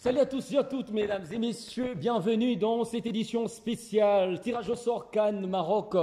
Salut à tous et à toutes, mesdames et messieurs, bienvenue dans cette édition spéciale Tirage au sort Cannes Maroc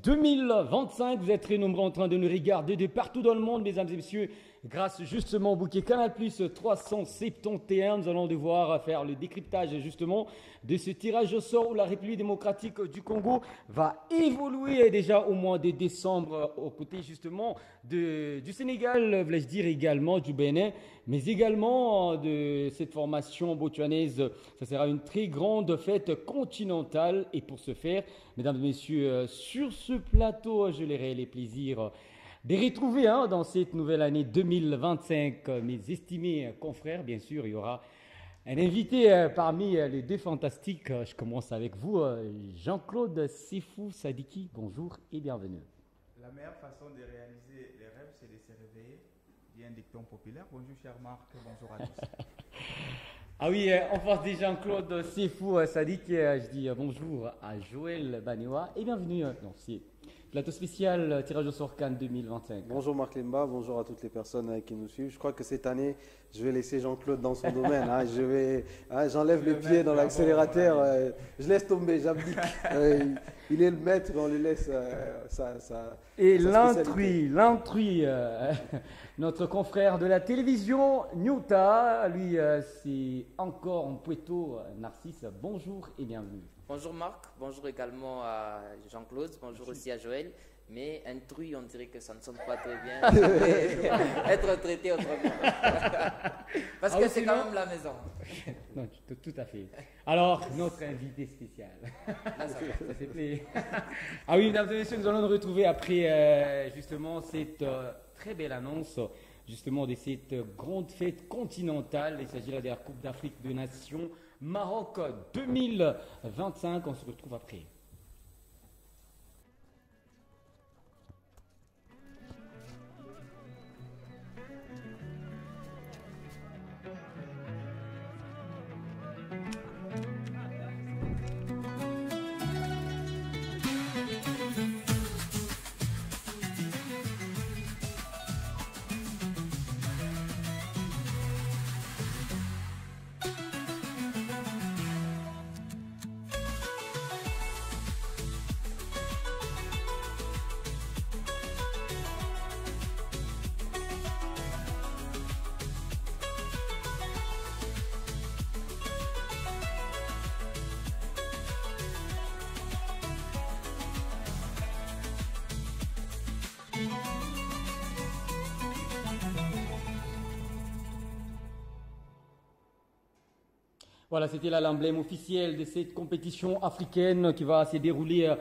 2025. Vous êtes très nombreux en train de nous regarder de partout dans le monde, mesdames et messieurs. Grâce justement au bouquet Canal Plus 371, nous allons devoir faire le décryptage justement de ce tirage au sort où la République démocratique du Congo va évoluer déjà au mois de décembre aux côtés justement du Sénégal, voulais-je dire également du Bénin, mais également de cette formation botswanaise. Ça sera une très grande fête continentale et pour ce faire, mesdames et messieurs, sur ce plateau, je l'aurai les plaisirs de retrouver dans cette nouvelle année 2025 mes estimés confrères. Bien sûr, il y aura un invité parmi les deux fantastiques. Je commence avec vous, Jean-Claude Sefou Sadiki. Bonjour et bienvenue. La meilleure façon de réaliser les rêves, c'est de se réveiller. Il y a un dicton populaire. Bonjour, cher Marc. Bonjour à tous. Ah oui, en face de Jean-Claude Sefou Sadiki, je dis bonjour à Joël Banewa et bienvenue dans ce plateau spécial tirage au sort Cannes 2025. Bonjour Marc Limba, bonjour à toutes les personnes qui nous suivent. Je crois que cette année, je vais laisser Jean-Claude dans son domaine. J'enlève le pied dans l'accélérateur, je laisse tomber, j'abdique. Il est le maître, on lui laisse Et l'intrui, notre confrère de la télévision, Nyota, lui, c'est encore en Puerto Narcisse. Bonjour et bienvenue. Bonjour Marc, bonjour également à Jean-Claude, bonjour aussi à Joël. Mais intrus, on dirait que ça ne sonne pas très bien. Être traité autrement. Parce que c'est quand même la maison. Non, tout à fait. Alors, notre invité spécial. Ça s'est plaît. Ah oui, mesdames et messieurs, nous allons nous retrouver après justement cette très belle annonce justement de cette grande fête continentale. Il s'agit là de la Coupe d'Afrique des Nations Maroc 2025. On se retrouve après. Voilà, c'était là l'emblème officiel de cette compétition africaine qui va se dérouler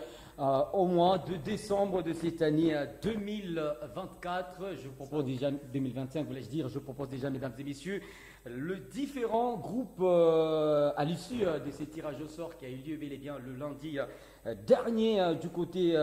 au mois de décembre de cette année 2024. Je propose déjà 2025, voulais-je dire. Je propose déjà, mesdames et messieurs, le différent groupe à l'issue de ce tirage au sort qui a eu lieu bel et bien le lundi dernier du côté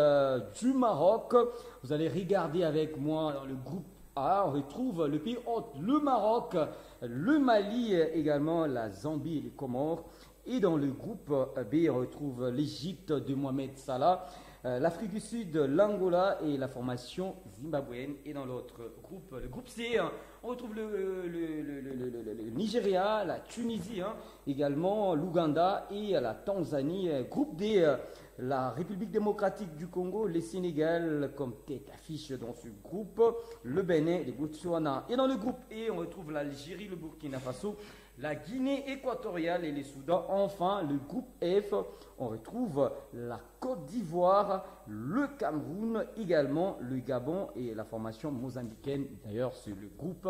du Maroc. Vous allez regarder avec moi dans le groupe A. On retrouve le pays hôte, le Maroc, le Mali, également la Zambie et les Comores. Et dans le groupe B, on retrouve l'Égypte de Mohamed Salah, l'Afrique du Sud, l'Angola et la formation zimbabwéenne. Et dans l'autre groupe, le groupe C, on retrouve le Nigeria, la Tunisie, également l'Ouganda et la Tanzanie. Groupe D, la République démocratique du Congo, le Sénégal comme tête affiche dans ce groupe, le Bénin, le Botswana. Et dans le groupe E, on retrouve l'Algérie, le Burkina Faso, la Guinée équatoriale et le Soudan. Enfin, le groupe F, on retrouve la Côte d'Ivoire, le Cameroun, également le Gabon et la formation mozambicaine. D'ailleurs, c'est le groupe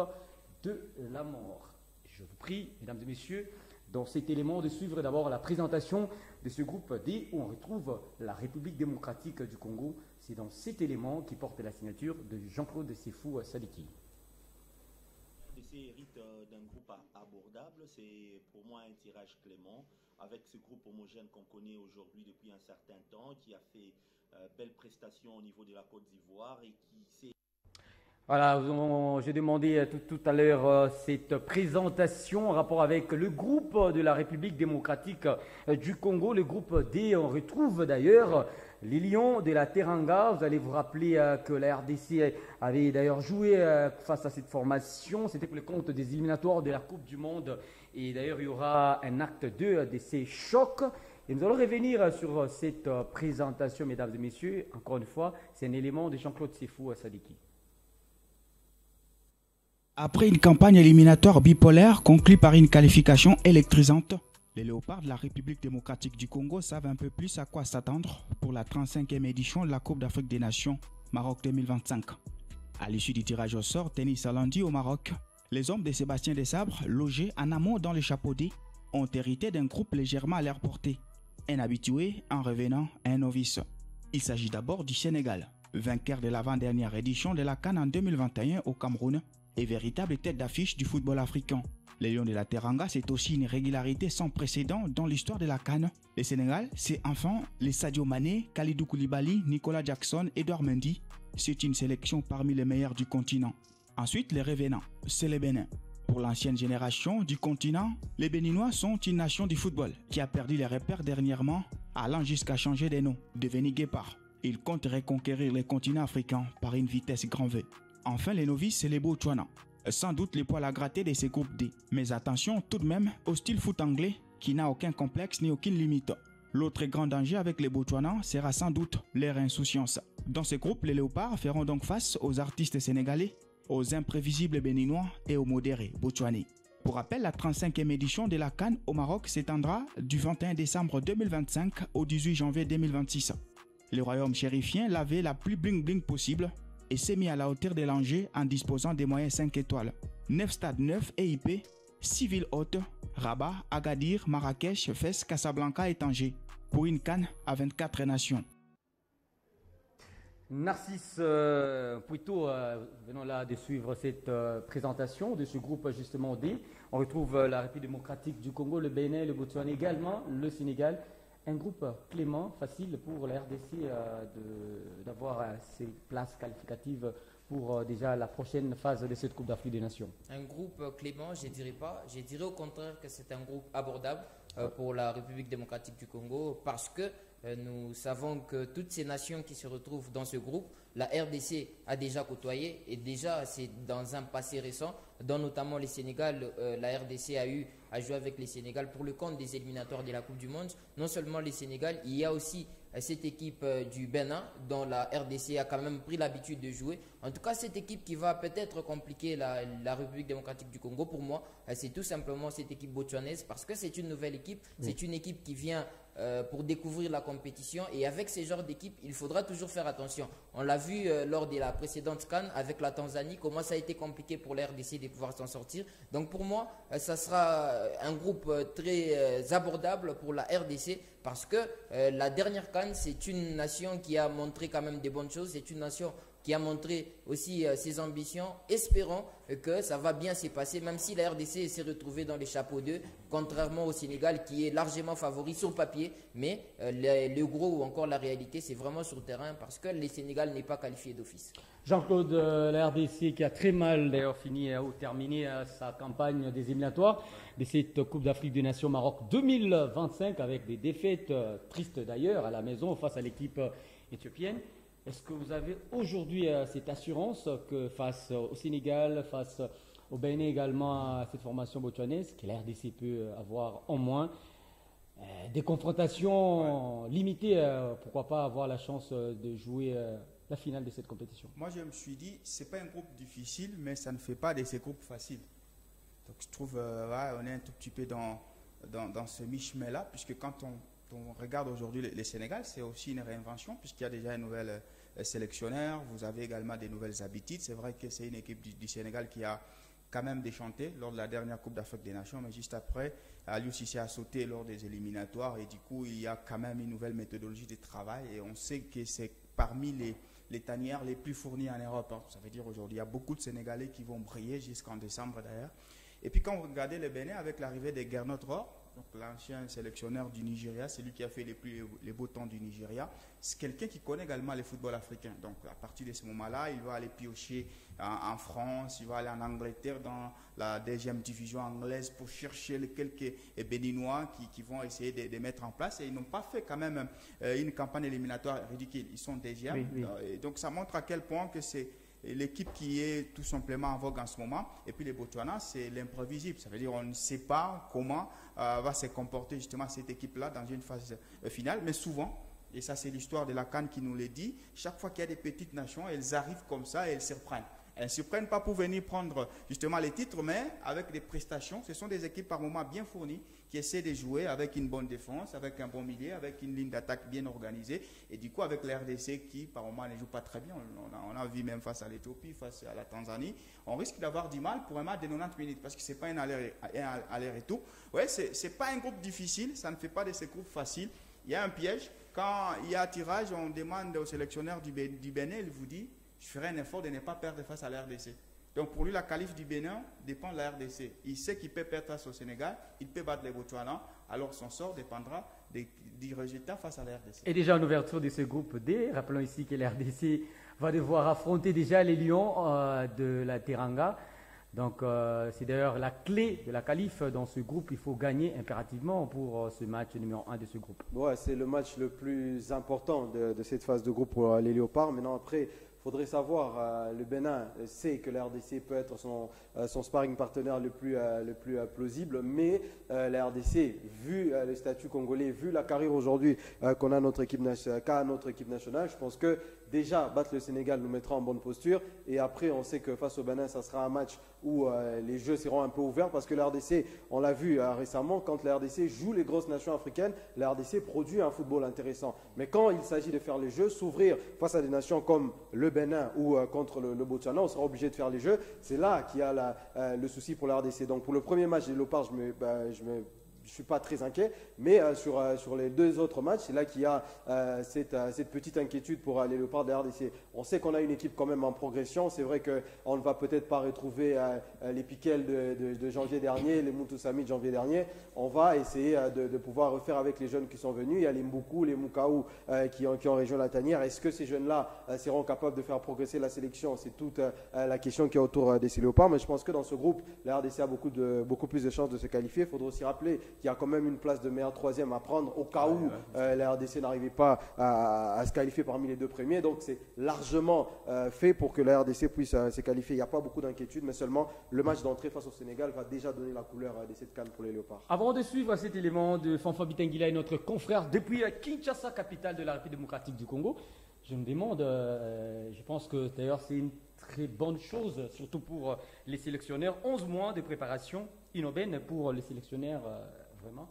de la mort. Je vous prie, mesdames et messieurs, dans cet élément de suivre d'abord la présentation de ce groupe D où on retrouve la République démocratique du Congo. C'est dans cet élément qui porte la signature de Jean-Claude Sefou Sadiki. Hérite d'un groupe abordable, c'est pour moi un tirage clément avec ce groupe homogène qu'on connaît aujourd'hui depuis un certain temps, qui a fait belle prestation au niveau de la Côte d'Ivoire et qui s'est... Voilà, j'ai demandé tout à l'heure cette présentation en rapport avec le groupe de la République démocratique du Congo, le groupe D. On retrouve d'ailleurs Les Lions de la Teranga, vous allez vous rappeler que la RDC avait d'ailleurs joué face à cette formation. C'était pour le compte des éliminatoires de la Coupe du Monde. Et d'ailleurs, il y aura un acte 2 de ces chocs. Et nous allons revenir sur cette présentation, mesdames et messieurs. Encore une fois, c'est un élément de Jean-Claude Sefou Sadiki. Après une campagne éliminatoire bipolaire conclue par une qualification électrisante, les Léopards de la République démocratique du Congo savent un peu plus à quoi s'attendre pour la 35e édition de la Coupe d'Afrique des Nations Maroc 2025. À l'issue du tirage au sort tennis à lundi au Maroc, les hommes de Sébastien Desabre, logés en amont dans le chapeaudet, ont hérité d'un groupe légèrement à l'air porté. Un habitué, un revenant, un novice. Il s'agit d'abord du Sénégal, vainqueur de l'avant-dernière édition de la CAN en 2021 au Cameroun et véritable tête d'affiche du football africain. Les Lions de la Teranga, c'est aussi une régularité sans précédent dans l'histoire de la CAN. Le Sénégal, c'est enfin les Sadio Mané, Kalidou Koulibaly, Nicolas Jackson, Edouard Mendy. C'est une sélection parmi les meilleurs du continent. Ensuite, les revenants, c'est le Bénin. Pour l'ancienne génération du continent, les Béninois sont une nation du football qui a perdu les repères dernièrement, allant jusqu'à changer de nom, devenir guépard. Ils comptent reconquérir les continents africains par une vitesse grand V. Enfin, les novices, c'est les Botswana. Sans doute les poils à gratter de ces groupes D. Mais attention tout de même au style foot anglais qui n'a aucun complexe ni aucune limite. L'autre grand danger avec les Botswana sera sans doute leur insouciance. Dans ce groupe, les Léopards feront donc face aux artistes sénégalais, aux imprévisibles béninois et aux modérés botswanais. Pour rappel, la 35e édition de la CAN au Maroc s'étendra du 21 décembre 2025 au 18 janvier 2026. Le royaume chérifien l'avait la plus bling-bling possible et s'est mis à la hauteur de l'enjeu en disposant des moyens 5 étoiles. 9 stades 9 et IP, 6 villes hautes, Rabat, Agadir, Marrakech, Fès, Casablanca et Tanger, pour une CAN à 24 nations. Narcisse Pouito, venons là de suivre cette présentation de ce groupe justement D. On retrouve la République démocratique du Congo, le Bénin, le Botswana également, le Sénégal. Un groupe clément, facile pour la RDC d'avoir ces places qualificatives pour déjà la prochaine phase de cette Coupe d'Afrique des Nations. Un groupe clément, je ne dirais pas. Je dirais au contraire que c'est un groupe abordable pour la République démocratique du Congo parce que nous savons que toutes ces nations qui se retrouvent dans ce groupe, la RDC a déjà côtoyé et déjà c'est dans un passé récent, dont notamment les Sénégal, la RDC a joué avec les Sénégal pour le compte des éliminatoires de la Coupe du Monde. Non seulement les Sénégal, il y a aussi cette équipe du Bénin dont la RDC a quand même pris l'habitude de jouer. En tout cas, cette équipe qui va peut-être compliquer la République démocratique du Congo, pour moi, c'est tout simplement cette équipe botswanaise parce que c'est une nouvelle équipe, c'est une équipe qui vient pour découvrir la compétition et avec ce genre d'équipe, il faudra toujours faire attention. On l'a vu lors de la précédente CAN avec la Tanzanie, comment ça a été compliqué pour la RDC de pouvoir s'en sortir. Donc pour moi, ça sera un groupe très abordable pour la RDC parce que la dernière CAN, c'est une nation qui a montré quand même des bonnes choses, c'est une nation qui a montré aussi ses ambitions. Espérons que ça va bien se passer, même si la RDC s'est retrouvée dans les chapeaux 2, contrairement au Sénégal qui est largement favori sur papier. Mais le gros ou encore la réalité, c'est vraiment sur le terrain parce que le Sénégal n'est pas qualifié d'office. Jean-Claude, la RDC qui a très mal d'ailleurs fini ou terminé sa campagne des éliminatoires de cette Coupe d'Afrique des Nations Maroc 2025 avec des défaites tristes d'ailleurs à la maison face à l'équipe éthiopienne. Est-ce que vous avez aujourd'hui cette assurance que face au Sénégal, face au Bénin également, à cette formation botswanaise, que la RDC peut avoir en moins des confrontations limitées, pourquoi pas avoir la chance de jouer la finale de cette compétition? Moi, je me suis dit, ce n'est pas un groupe difficile, mais ça ne fait pas de ces groupes faciles. Donc, je trouve on est un tout petit peu dans ce mi-chemin-là, puisque quand on regarde aujourd'hui le Sénégal, c'est aussi une réinvention, puisqu'il y a déjà un nouvel sélectionneur, vous avez également des nouvelles habitudes. C'est vrai que c'est une équipe du Sénégal qui a quand même déchanté lors de la dernière Coupe d'Afrique des Nations, mais juste après, Aliou Cissé a sauté lors des éliminatoires, et du coup, il y a quand même une nouvelle méthodologie de travail, et on sait que c'est parmi les tanières les plus fournies en Europe. Ça veut dire aujourd'hui, il y a beaucoup de Sénégalais qui vont briller jusqu'en décembre d'ailleurs. Et puis quand vous regardez le Bénin, avec l'arrivée de Gernot Rohr, donc l'ancien sélectionneur du Nigeria, c'est lui qui a fait les beaux temps du Nigeria. C'est quelqu'un qui connaît également le football africain. Donc à partir de ce moment-là, il va aller piocher en France, il va aller en Angleterre dans la deuxième division anglaise pour chercher quelques Béninois qui vont essayer de mettre en place. Et ils n'ont pas fait quand même une campagne éliminatoire ridicule. Ils sont deuxièmes. Oui. Donc ça montre à quel point que c'est l'équipe qui est tout simplement en vogue en ce moment. Et puis les Botswana, c'est l'imprévisible. Ça veut dire qu'on ne sait pas comment va se comporter justement cette équipe-là dans une phase finale. Mais souvent, et ça c'est l'histoire de la CAN qui nous le dit, chaque fois qu'il y a des petites nations, elles arrivent comme ça et elles se reprennent. Elles ne se prennent pas pour venir prendre justement les titres, mais avec des prestations. Ce sont des équipes par moments bien fournies qui essaient de jouer avec une bonne défense, avec un bon milieu, avec une ligne d'attaque bien organisée. Et du coup, avec la RDC qui par moments ne joue pas très bien. On a vu même face à l'Éthiopie, face à la Tanzanie. On risque d'avoir du mal pour un match de 90 minutes parce que ce n'est pas un aller-retour. Ouais, ce n'est pas un groupe difficile, ça ne fait pas de ces groupes faciles. Il y a un piège. Quand il y a tirage, on demande au sélectionneur du Bénin, il vous dit: je ferai un effort de ne pas perdre face à la RDC. Donc pour lui, la qualif du Bénin dépend de la RDC. Il sait qu'il peut perdre face au Sénégal, il peut battre les Botswana, alors son sort dépendra du résultat face à la RDC. Et déjà en ouverture de ce groupe D, rappelons ici que la RDC va devoir affronter déjà les Lions de la Teranga. Donc c'est d'ailleurs la clé de la qualif dans ce groupe. Il faut gagner impérativement pour ce match numéro 1 de ce groupe. Ouais, c'est le match le plus important de cette phase de groupe pour les Léopards. Maintenant après, il faudrait savoir, le Bénin sait que la RDC peut être son sparring partenaire le plus plausible, mais la RDC, vu le statut congolais, vu la carrière aujourd'hui qu'a notre équipe nationale, je pense que déjà battre le Sénégal nous mettra en bonne posture. Et après, on sait que face au Bénin, ça sera un match où les jeux seront un peu ouverts parce que la RDC, on l'a vu récemment, quand la RDC joue les grosses nations africaines, la RDC produit un football intéressant. Mais quand il s'agit de faire les jeux, s'ouvrir face à des nations comme le Bénin ou contre le Botswana, on sera obligé de faire les jeux. C'est là qu'il y a le souci pour la RDC. Donc pour le premier match des Léopards, je ne suis pas très inquiet, mais sur les deux autres matchs, c'est là qu'il y a cette petite inquiétude pour les Léopards de la RDC. On sait qu'on a une équipe quand même en progression. C'est vrai qu'on ne va peut-être pas retrouver les Piquel de janvier dernier, les Mutusami de janvier dernier. On va essayer de pouvoir refaire avec les jeunes qui sont venus. Il y a les Mboukou, les Moukaou qui ont rejoint la tanière. Est-ce que ces jeunes-là seront capables de faire progresser la sélection? C'est toute la question qui est autour de ces Léopards. Mais je pense que dans ce groupe, la RDC a beaucoup plus de chances de se qualifier. Il faudra aussi rappeler qu'il y a quand même une place de meilleur troisième à prendre au cas où la RDC n'arrivait pas à se qualifier parmi les deux premiers. Donc c'est largement fait pour que la RDC puisse se qualifier. Il n'y a pas beaucoup d'inquiétude, mais seulement le match d'entrée face au Sénégal va déjà donner la couleur de cette CAN pour les Léopards. Avant de suivre cet élément de Fanfa Bitengila et notre confrère depuis Kinshasa, capitale de la République démocratique du Congo, je me demande, je pense que d'ailleurs c'est une très bonne chose, surtout pour les sélectionneurs, 11 mois de préparation inaubaine pour les sélectionneurs, vraiment.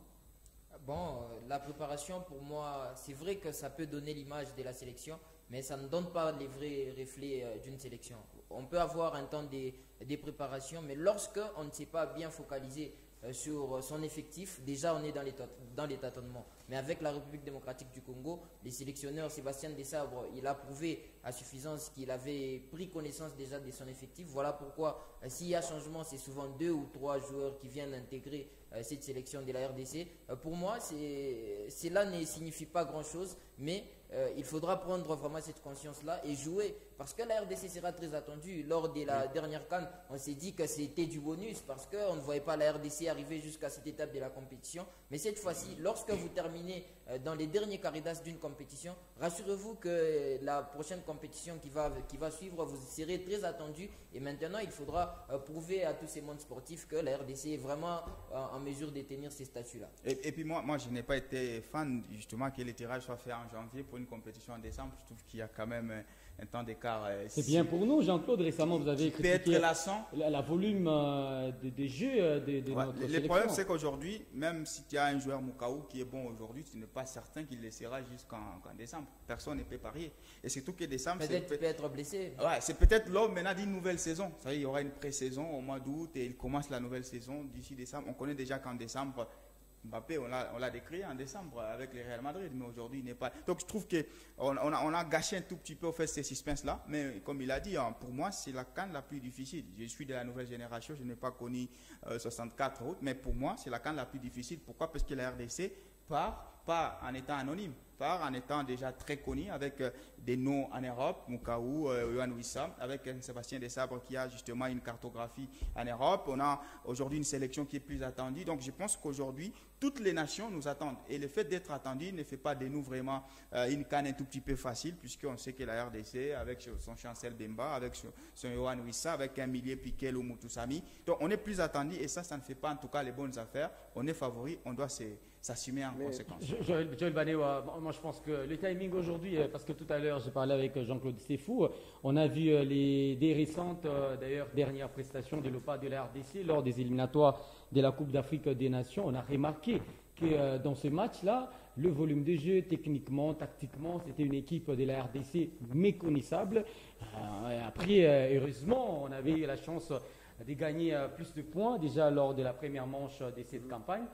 Bon, la préparation pour moi, c'est vrai que ça peut donner l'image de la sélection, mais ça ne donne pas les vrais reflets d'une sélection. On peut avoir un temps de préparation, mais lorsque on ne s'est pas bien focalisé sur son effectif, déjà on est dans les tâtonnements. Mais avec la République démocratique du Congo, les sélectionneurs, Sébastien Desabre, il a prouvé à suffisance qu'il avait pris connaissance déjà de son effectif. Voilà pourquoi s'il y a changement, c'est souvent 2 ou 3 joueurs qui viennent intégrer cette sélection de la RDC. Pour moi, cela ne signifie pas grand-chose, mais il faudra prendre vraiment cette conscience-là et jouer, parce que la RDC sera très attendue. Lors de la dernière CAN, on s'est dit que c'était du bonus, parce qu'on ne voyait pas la RDC arriver jusqu'à cette étape de la compétition. Mais cette fois-ci, lorsque vous terminez dans les derniers carrés d'une compétition, rassurez-vous que la prochaine compétition qui va suivre, vous serez très attendu. Et maintenant, il faudra prouver à tous ces mondes sportifs que la RDC est vraiment en mesure de tenir ces statuts-là. Et puis moi, je n'ai pas été fan justement que les tirages soient faits en janvier pour une compétition en décembre. Je trouve qu'il y a quand même un temps d'écart. C'est bien pour nous, Jean-Claude. Récemment, vous avez critiqué la volume des jeux de notre sélection. Le problème, c'est qu'aujourd'hui, même si tu as un joueur Moukaou qui est bon aujourd'hui, tu n'es pas certain qu'il le sera jusqu'en décembre. Personne ne peut parier. Et surtout que décembre, peut-être peut être blessé. Ouais, c'est peut-être l'homme maintenant d'une nouvelle saison. Ça veut dire, il y aura une pré-saison au mois d'août et il commence la nouvelle saison d'ici décembre. On connaît déjà qu'en décembre, Mbappé, on l'a décrié en décembre avec le Real Madrid, mais aujourd'hui, il n'est pas. Donc, je trouve qu'on a gâché un tout petit peu au fait ces suspens-là. Mais comme il a dit, pour moi, c'est la CAN la plus difficile. Je suis de la nouvelle génération, je n'ai pas connu 64 autres, mais pour moi, c'est la CAN la plus difficile. Pourquoi? Parce que la RDC part pas en étant anonyme, part en étant déjà très connu avec des noms en Europe, Moukaou, Yohan Wissa, avec Sébastien Desabre qui a justement une cartographie en Europe. On a aujourd'hui une sélection qui est plus attendue. Donc je pense qu'aujourd'hui, toutes les nations nous attendent. Et le fait d'être attendu ne fait pas de nous vraiment une canne un tout petit peu facile, puisqu'on sait que la RDC, avec son Chancel Bemba, avec son Yohan Wissa, avec un millier Piquet ou Moutoussami, donc on est plus attendu et ça ne fait pas en tout cas les bonnes affaires. On est favori, on doit s'assumer en conséquence. Joël Banéwa, moi je pense que le timing aujourd'hui, parce que tout à l'heure j'ai parlé avec Jean-Claude Stéfou, on a vu des récentes, d'ailleurs dernières prestations de l'OPA de la RDC lors des éliminatoires de la Coupe d'Afrique des Nations. On a remarqué que dans ce match-là, le volume de jeu, techniquement, tactiquement, c'était une équipe de la RDC méconnaissable. Après, heureusement, on avait eu la chance de gagner plus de points déjà lors de la première manche de cette campagne.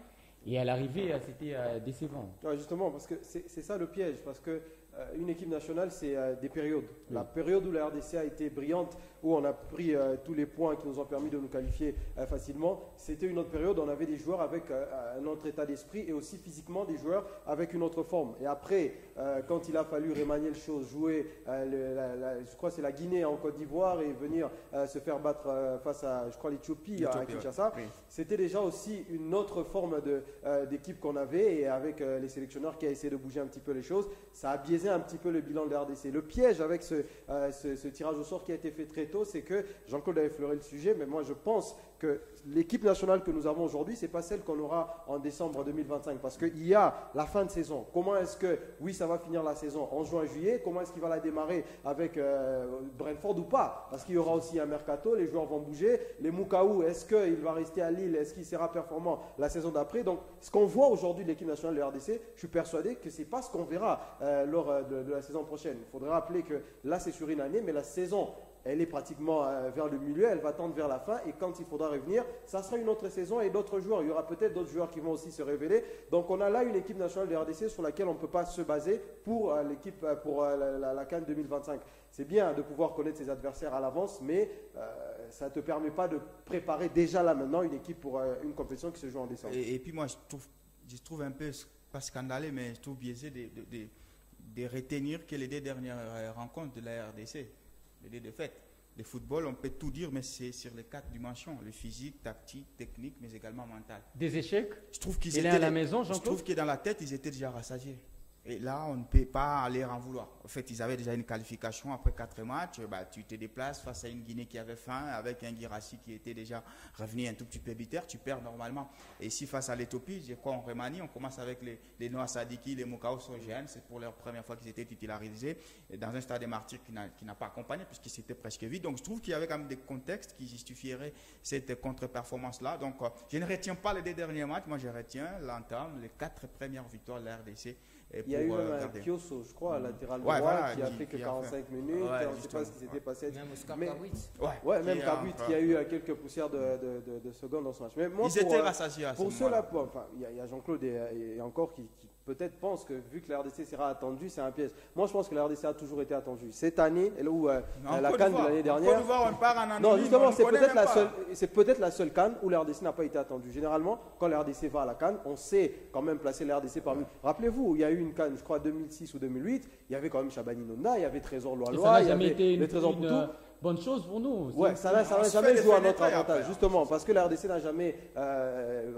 Et à l'arrivée, c'était décevant. Ouais, justement, parce que c'est ça le piège, parce que une équipe nationale, c'est des périodes. Oui. La période où la RDC a été brillante, où on a pris tous les points qui nous ont permis de nous qualifier facilement, c'était une autre période où on avait des joueurs avec un autre état d'esprit et aussi physiquement des joueurs avec une autre forme. Et après, quand il a fallu remanier les choses, jouer, je crois que c'est la Guinée en Côte d'Ivoire et venir se faire battre face à, je crois, l'Éthiopie à Kinshasa, oui. C'était déjà aussi une autre forme d'équipe qu'on avait et avec les sélectionneurs qui a essayé de bouger un petit peu les choses, ça a biaisé un petit peu le bilan de la RDC. Le piège avec ce tirage au sort qui a été fait très tôt, c'est que Jean-Claude a effleuré le sujet, mais moi je pense que l'équipe nationale que nous avons aujourd'hui, ce n'est pas celle qu'on aura en décembre 2025 parce qu'il y a la fin de saison. Comment est-ce que, oui, ça va finir la saison en juin-juillet, comment est-ce qu'il va la démarrer avec Brentford ou pas? Parce qu'il y aura aussi un mercato, les joueurs vont bouger. Les Moukaou, est-ce qu'il va rester à Lille? Est-ce qu'il sera performant la saison d'après? Donc, ce qu'on voit aujourd'hui de l'équipe nationale de la RDC, je suis persuadé que ce n'est pas ce qu'on verra lors de la saison prochaine. Il faudrait rappeler que là, c'est sur une année, mais la saison, elle est pratiquement vers le milieu, elle va tendre vers la fin et quand il faudra revenir, ça sera une autre saison et d'autres joueurs. Il y aura peut-être d'autres joueurs qui vont aussi se révéler. Donc on a là une équipe nationale de RDC sur laquelle on ne peut pas se baser pour l'équipe pour la CAN 2025. C'est bien de pouvoir connaître ses adversaires à l'avance, mais ça ne te permet pas de préparer déjà là maintenant une équipe pour une compétition qui se joue en décembre. Et puis moi, je trouve un peu, pas scandaleux, mais je trouve biaisé de retenir que les 2 dernières rencontres de la RDC, les 2 défaites. Le football, on peut tout dire, mais c'est sur les 4 dimensions, le physique, tactique, technique, mais également mental. Des échecs? Je trouve qu'ils étaient à la maison, Jean-Claude? Je trouve que dans la tête, ils étaient déjà rassasiés. Et là, on ne peut pas leur en vouloir. En fait, ils avaient déjà une qualification après 4 matchs. Bah, tu te déplaces face à une Guinée qui avait faim, avec un Guirassy qui était déjà revenu un tout petit peu bitaire. Tu perds normalement. Et ici, face à l'Éthiopie, je crois on remanie. On commence avec les Noah Sadiki, les Moukaou Sogéan. C'est pour leur première fois qu'ils étaient titularisés dans un stade de martyrs qui n'a pas accompagné, puisqu'il s'était presque vide. Donc, je trouve qu'il y avait quand même des contextes qui justifieraient cette contre-performance-là. Donc, je ne retiens pas les 2 derniers matchs. Moi, je retiens l'entame, les 4 premières victoires de la RDC. Il y a eu un Kioso, je crois, latéral droit, voilà, qui a fait que 45 minutes. Ouais, on ne sait pas ce qui s'était passé. Même Oscar Kabwit. Même Kabwit qui a eu quelques poussières de secondes dans ce match. Mais moi, ils étaient rassasiés à ce pour ceux-là, enfin, il y a Jean-Claude et encore qui peut-être pense que vu que la RDC sera attendue, c'est un piège. Moi, je pense que la RDC a toujours été attendue. Cette année, où la CAN de l'année dernière. Non, justement, c'est peut-être la seule CAN où la RDC n'a pas été attendue. Généralement, quand la RDC va à la CAN, on sait quand même placer la RDC parmi. Rappelez-vous, il y a eu une CAN, je crois 2006 ou 2008, il y avait quand même Chabani Nona, il y avait Trésor Loalois, il y avait les Trésor Boutou. Bonne chose pour nous. Ouais, ça n'a jamais joué à notre avantage, justement, parce que la RDC n'a jamais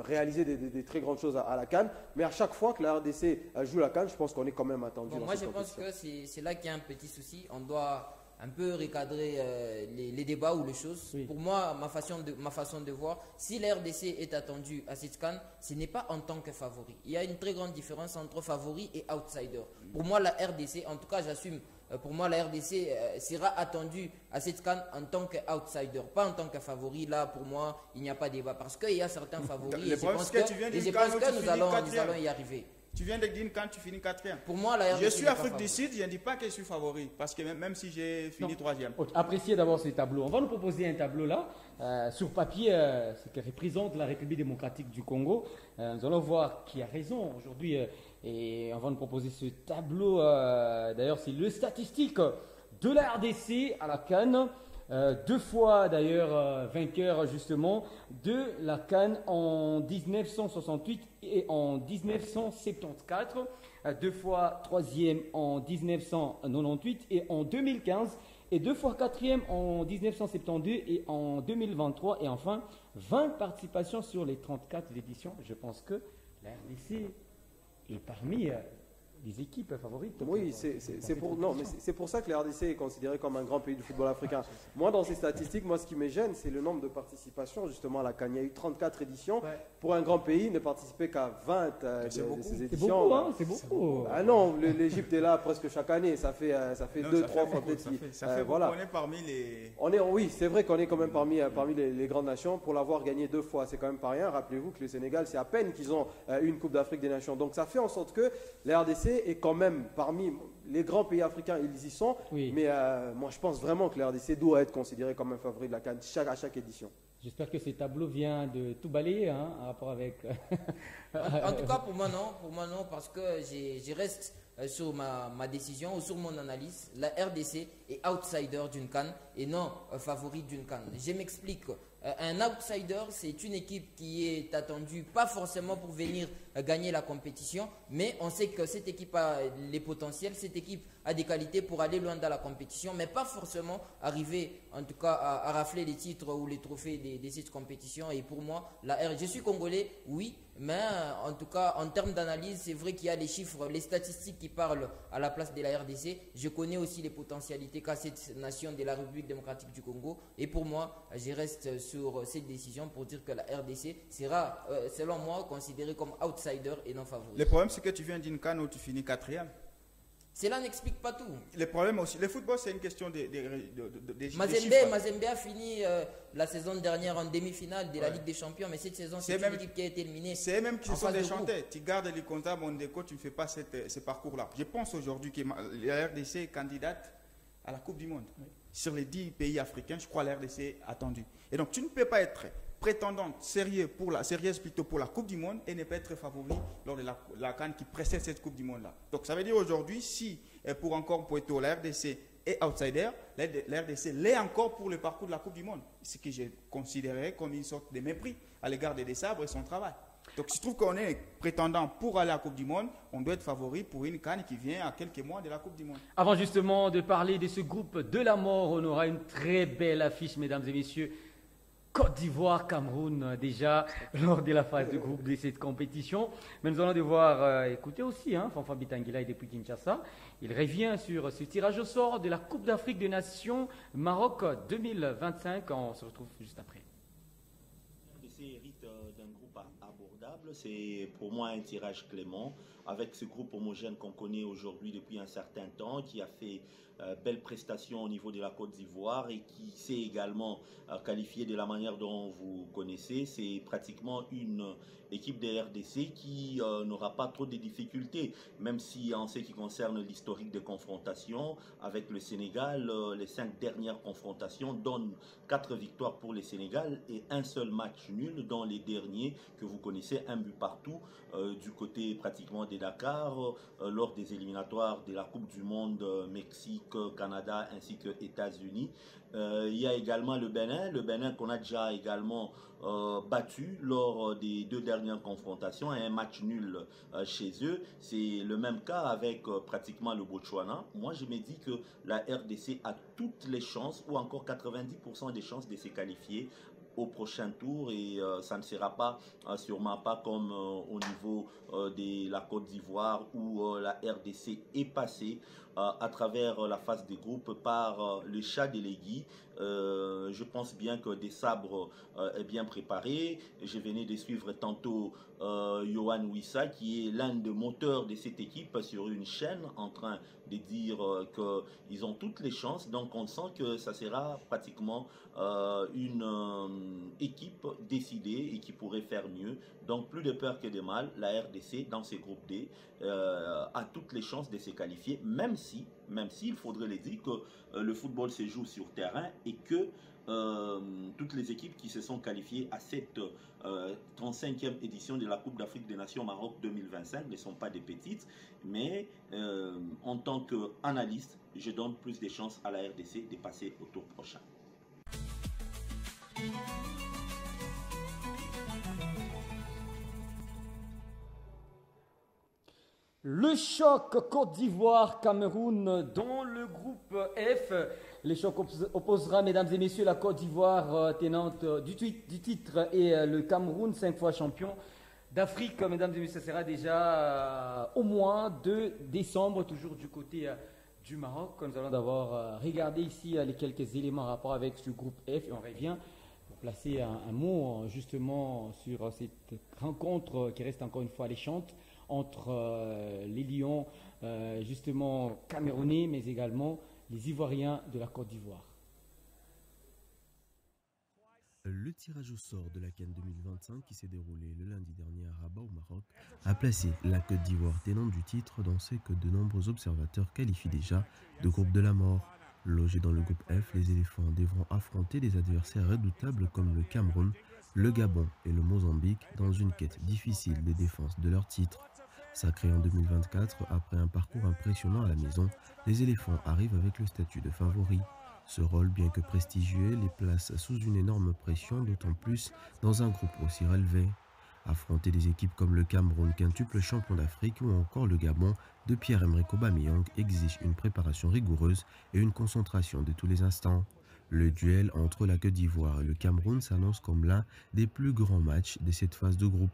réalisé des très grandes choses à la CAN. Mais à chaque fois que la RDC joue la CAN, je pense qu'on est quand même attendu. Bon, moi, je pense que c'est là qu'il y a un petit souci. On doit un peu recadrer les débats ou les choses. Oui. Pour moi, ma façon de voir, si la RDC est attendue à cette CAN, ce n'est pas en tant que favori. Il y a une très grande différence entre favori et outsider. Pour moi, la RDC, en tout cas, j'assume. Pour moi, la RDC sera attendue à cette CAN en tant qu'outsider, pas en tant que favori. Là, pour moi, il n'y a pas de débat parce qu'il y a certains favoris et je pense que nous allons y arriver. Tu viens de dire quand tu finis 4e. Pour moi, la RDC Je suis n'est pas Afrique du favori. Sud, je ne dis pas que je suis favori. Parce que même si j'ai fini 3e. Appréciez d'abord ce tableau. On va nous proposer un tableau là. Sur papier, ce qui représente la République démocratique du Congo. Nous allons voir qui a raison aujourd'hui. Et on va nous proposer ce tableau. D'ailleurs, c'est le statistique de la RDC à la CAN. 2 fois d'ailleurs vainqueur justement de la CAN en 1968 et en 1974, 2 fois 3e en 1998 et en 2015 et 2 fois 4e en 1972 et en 2023 et enfin 20 participations sur les 34 éditions. Je pense que la RDC est parmi les équipes favorites. Oui, c'est pour ça que la RDC est considérée comme un grand pays du football africain. Moi, dans ces statistiques, ce qui me gêne, c'est le nombre de participations justement à la CAN. Il y a eu 34 éditions. Ouais. Pour un grand pays, ne participer qu'à 20 de ces C'est éditions. beaucoup, hein, c'est beaucoup. Ah non, l'Égypte est là presque chaque année. Ça fait 2-3 fois peut-être. Ça fait beaucoup. On est parmi les... Oui, c'est vrai qu'on est quand même parmi les grandes nations. Pour l'avoir gagné 2 fois, c'est quand même pas rien. Rappelez-vous que le Sénégal, c'est à peine qu'ils ont une Coupe d'Afrique des Nations. Donc ça fait en sorte que la RDC est quand même parmi les grands pays africains, ils y sont. Oui. Mais moi, je pense vraiment que la RDC doit être considérée comme un favori de la CAN à chaque édition. J'espère que ce tableau vient de tout balayer en rapport avec... En tout cas, pour moi non, parce que je reste sur ma décision ou sur mon analyse. La RDC est outsider d'une CAN et non favori d'une CAN. Je m'explique. Un outsider, c'est une équipe qui est attendue, pas forcément pour venir gagner la compétition, mais on sait que cette équipe a les potentiels, cette équipe a des qualités pour aller loin dans la compétition, mais pas forcément arriver, en tout cas, à rafler les titres ou les trophées de cette compétition. Et pour moi, je suis congolais, oui, mais en tout cas, en termes d'analyse, c'est vrai qu'il y a les chiffres, les statistiques qui parlent à la place de la RDC. Je connais aussi les potentialités qu'a cette nation de la République démocratique du Congo. Et pour moi, je reste sur cette décision pour dire que la RDC sera, selon moi, considérée comme outsider et non favori. Le problème, c'est que tu viens d'une CAN où tu finis 4e. Cela n'explique pas tout. Le problème aussi, le football, c'est une question de Mazembe a fini la saison dernière en demi-finale de la Ligue des Champions, mais cette saison, c'est une équipe qui a été éliminée. C'est eux-mêmes qui en se sont phase de déchantés. Tu gardes les comptables, Mondeko, tu ne fais pas ce parcours-là. Je pense aujourd'hui que la RDC est candidate à la Coupe du Monde. Sur les 10 pays africains, je crois que la RDC est attendue. Et donc, tu ne peux pas être prétendante sérieuse plutôt pour la Coupe du Monde et ne pas être favori lors de la CAN qui précède cette Coupe du Monde-là. Donc, ça veut dire aujourd'hui, si pour encore Poeto, la RDC est outsider, la RDC l'est encore pour le parcours de la Coupe du Monde. Ce que j'ai considéré comme une sorte de mépris à l'égard des Sabres et son travail. Donc, je trouve qu'on est prétendant pour aller à la Coupe du Monde, on doit être favori pour une CAN qui vient à quelques mois de la Coupe du Monde. Avant justement de parler de ce groupe de la mort, on aura une très belle affiche, mesdames et messieurs. Côte d'Ivoire, Cameroun, déjà, lors de la phase de groupe de cette compétition. Mais nous allons devoir écouter aussi Fanfa Bitangila depuis Kinshasa. Il revient sur ce tirage au sort de la Coupe d'Afrique des Nations Maroc 2025. On se retrouve juste après. RDC hérite d'un groupe abordable. C'est pour moi un tirage clément avec ce groupe homogène qu'on connaît aujourd'hui depuis un certain temps, qui a fait belle prestation au niveau de la Côte d'Ivoire et qui s'est également qualifié de la manière dont vous connaissez. C'est pratiquement une équipe de RDC qui n'aura pas trop de difficultés, même si en ce qui concerne l'historique des confrontations avec le Sénégal, les 5 dernières confrontations donnent 4 victoires pour le Sénégal et un seul match nul dans les derniers que vous connaissez, un but partout du côté pratiquement de Dakar lors des éliminatoires de la Coupe du Monde Mexique, Canada ainsi que États-Unis. Il y a également le Bénin qu'on a déjà également battu lors des 2 dernières confrontations et un match nul chez eux. C'est le même cas avec pratiquement le Botswana. Moi, je me dis que la RDC a toutes les chances, ou encore 90% des chances de se qualifier au prochain tour et ça ne sera pas sûrement pas comme au niveau de la Côte d'Ivoire où la RDC est passée à travers la phase des groupes par le Chat délégué. Je pense bien que Des Sabres est bien préparé. Je venais de suivre tantôt Yohan Wissa, qui est l'un des moteurs de cette équipe sur une chaîne en train de dire qu'ils ont toutes les chances. Donc on sent que ça sera pratiquement une équipe décidée et qui pourrait faire mieux. Donc plus de peur que de mal, la RDC dans ces groupes D a toutes les chances de se qualifier, même si il faudrait le dire que le football se joue sur terrain et que toutes les équipes qui se sont qualifiées à cette 35e édition de la Coupe d'Afrique des Nations Maroc 2025 ne sont pas des petites, mais en tant qu'analyste, je donne plus de chances à la RDC de passer au tour prochain. Le choc Côte d'Ivoire-Cameroun dans le groupe F. Le choc opposera, mesdames et messieurs, la Côte d'Ivoire tenante du titre et le Cameroun, 5 fois champion d'Afrique. Mesdames et messieurs, ce sera déjà au mois de décembre, toujours du côté du Maroc. Nous allons d'abord regarder ici les quelques éléments en rapport avec ce groupe F et on revient pour placer un mot justement sur cette rencontre qui reste encore une fois alléchante entre les Lions justement camerounais, mais également les Ivoiriens de la Côte d'Ivoire. Le tirage au sort de la CAN 2025 qui s'est déroulé le lundi dernier à Rabat au Maroc a placé la Côte d'Ivoire tenante du titre dans ce que de nombreux observateurs qualifient déjà de groupe de la mort. Logés dans le groupe F, les éléphants devront affronter des adversaires redoutables comme le Cameroun, le Gabon et le Mozambique dans une quête difficile de défense de leur titre. Sacrés en 2024, après un parcours impressionnant à la maison, les éléphants arrivent avec le statut de favoris. Ce rôle, bien que prestigieux, les place sous une énorme pression, d'autant plus dans un groupe aussi relevé. Affronter des équipes comme le Cameroun, quintuple champion d'Afrique, ou encore le Gabon de Pierre-Emerick Aubameyang exige une préparation rigoureuse et une concentration de tous les instants. Le duel entre la Côte d'Ivoire et le Cameroun s'annonce comme l'un des plus grands matchs de cette phase de groupe.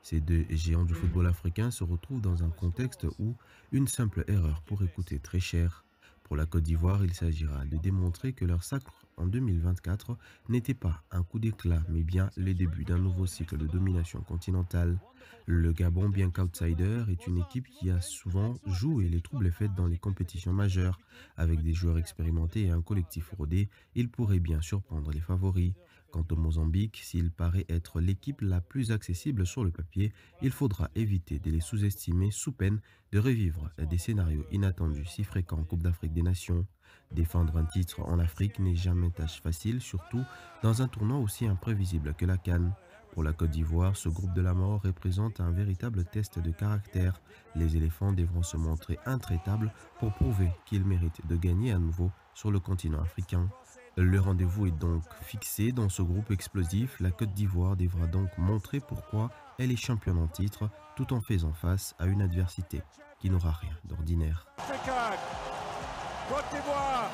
Ces deux géants du football africain se retrouvent dans un contexte où une simple erreur pourrait coûter très cher. Pour la Côte d'Ivoire, il s'agira de démontrer que leur sacre en 2024 n'était pas un coup d'éclat, mais bien le début d'un nouveau cycle de domination continentale. Le Gabon, bien qu'outsider, est une équipe qui a souvent joué les troubles faits dans les compétitions majeures. Avec des joueurs expérimentés et un collectif rodé, il pourrait bien surprendre les favoris. Quant au Mozambique, s'il paraît être l'équipe la plus accessible sur le papier, il faudra éviter de les sous-estimer sous peine de revivre des scénarios inattendus si fréquents en Coupe d'Afrique des Nations. Défendre un titre en Afrique n'est jamais tâche facile, surtout dans un tournoi aussi imprévisible que la CAN. Pour la Côte d'Ivoire, ce groupe de la mort représente un véritable test de caractère. Les éléphants devront se montrer intraitables pour prouver qu'ils méritent de gagner à nouveau sur le continent africain. Le rendez-vous est donc fixé dans ce groupe explosif. La Côte d'Ivoire devra donc montrer pourquoi elle est championne en titre tout en faisant face à une adversité qui n'aura rien d'ordinaire. Côte d'Ivoire,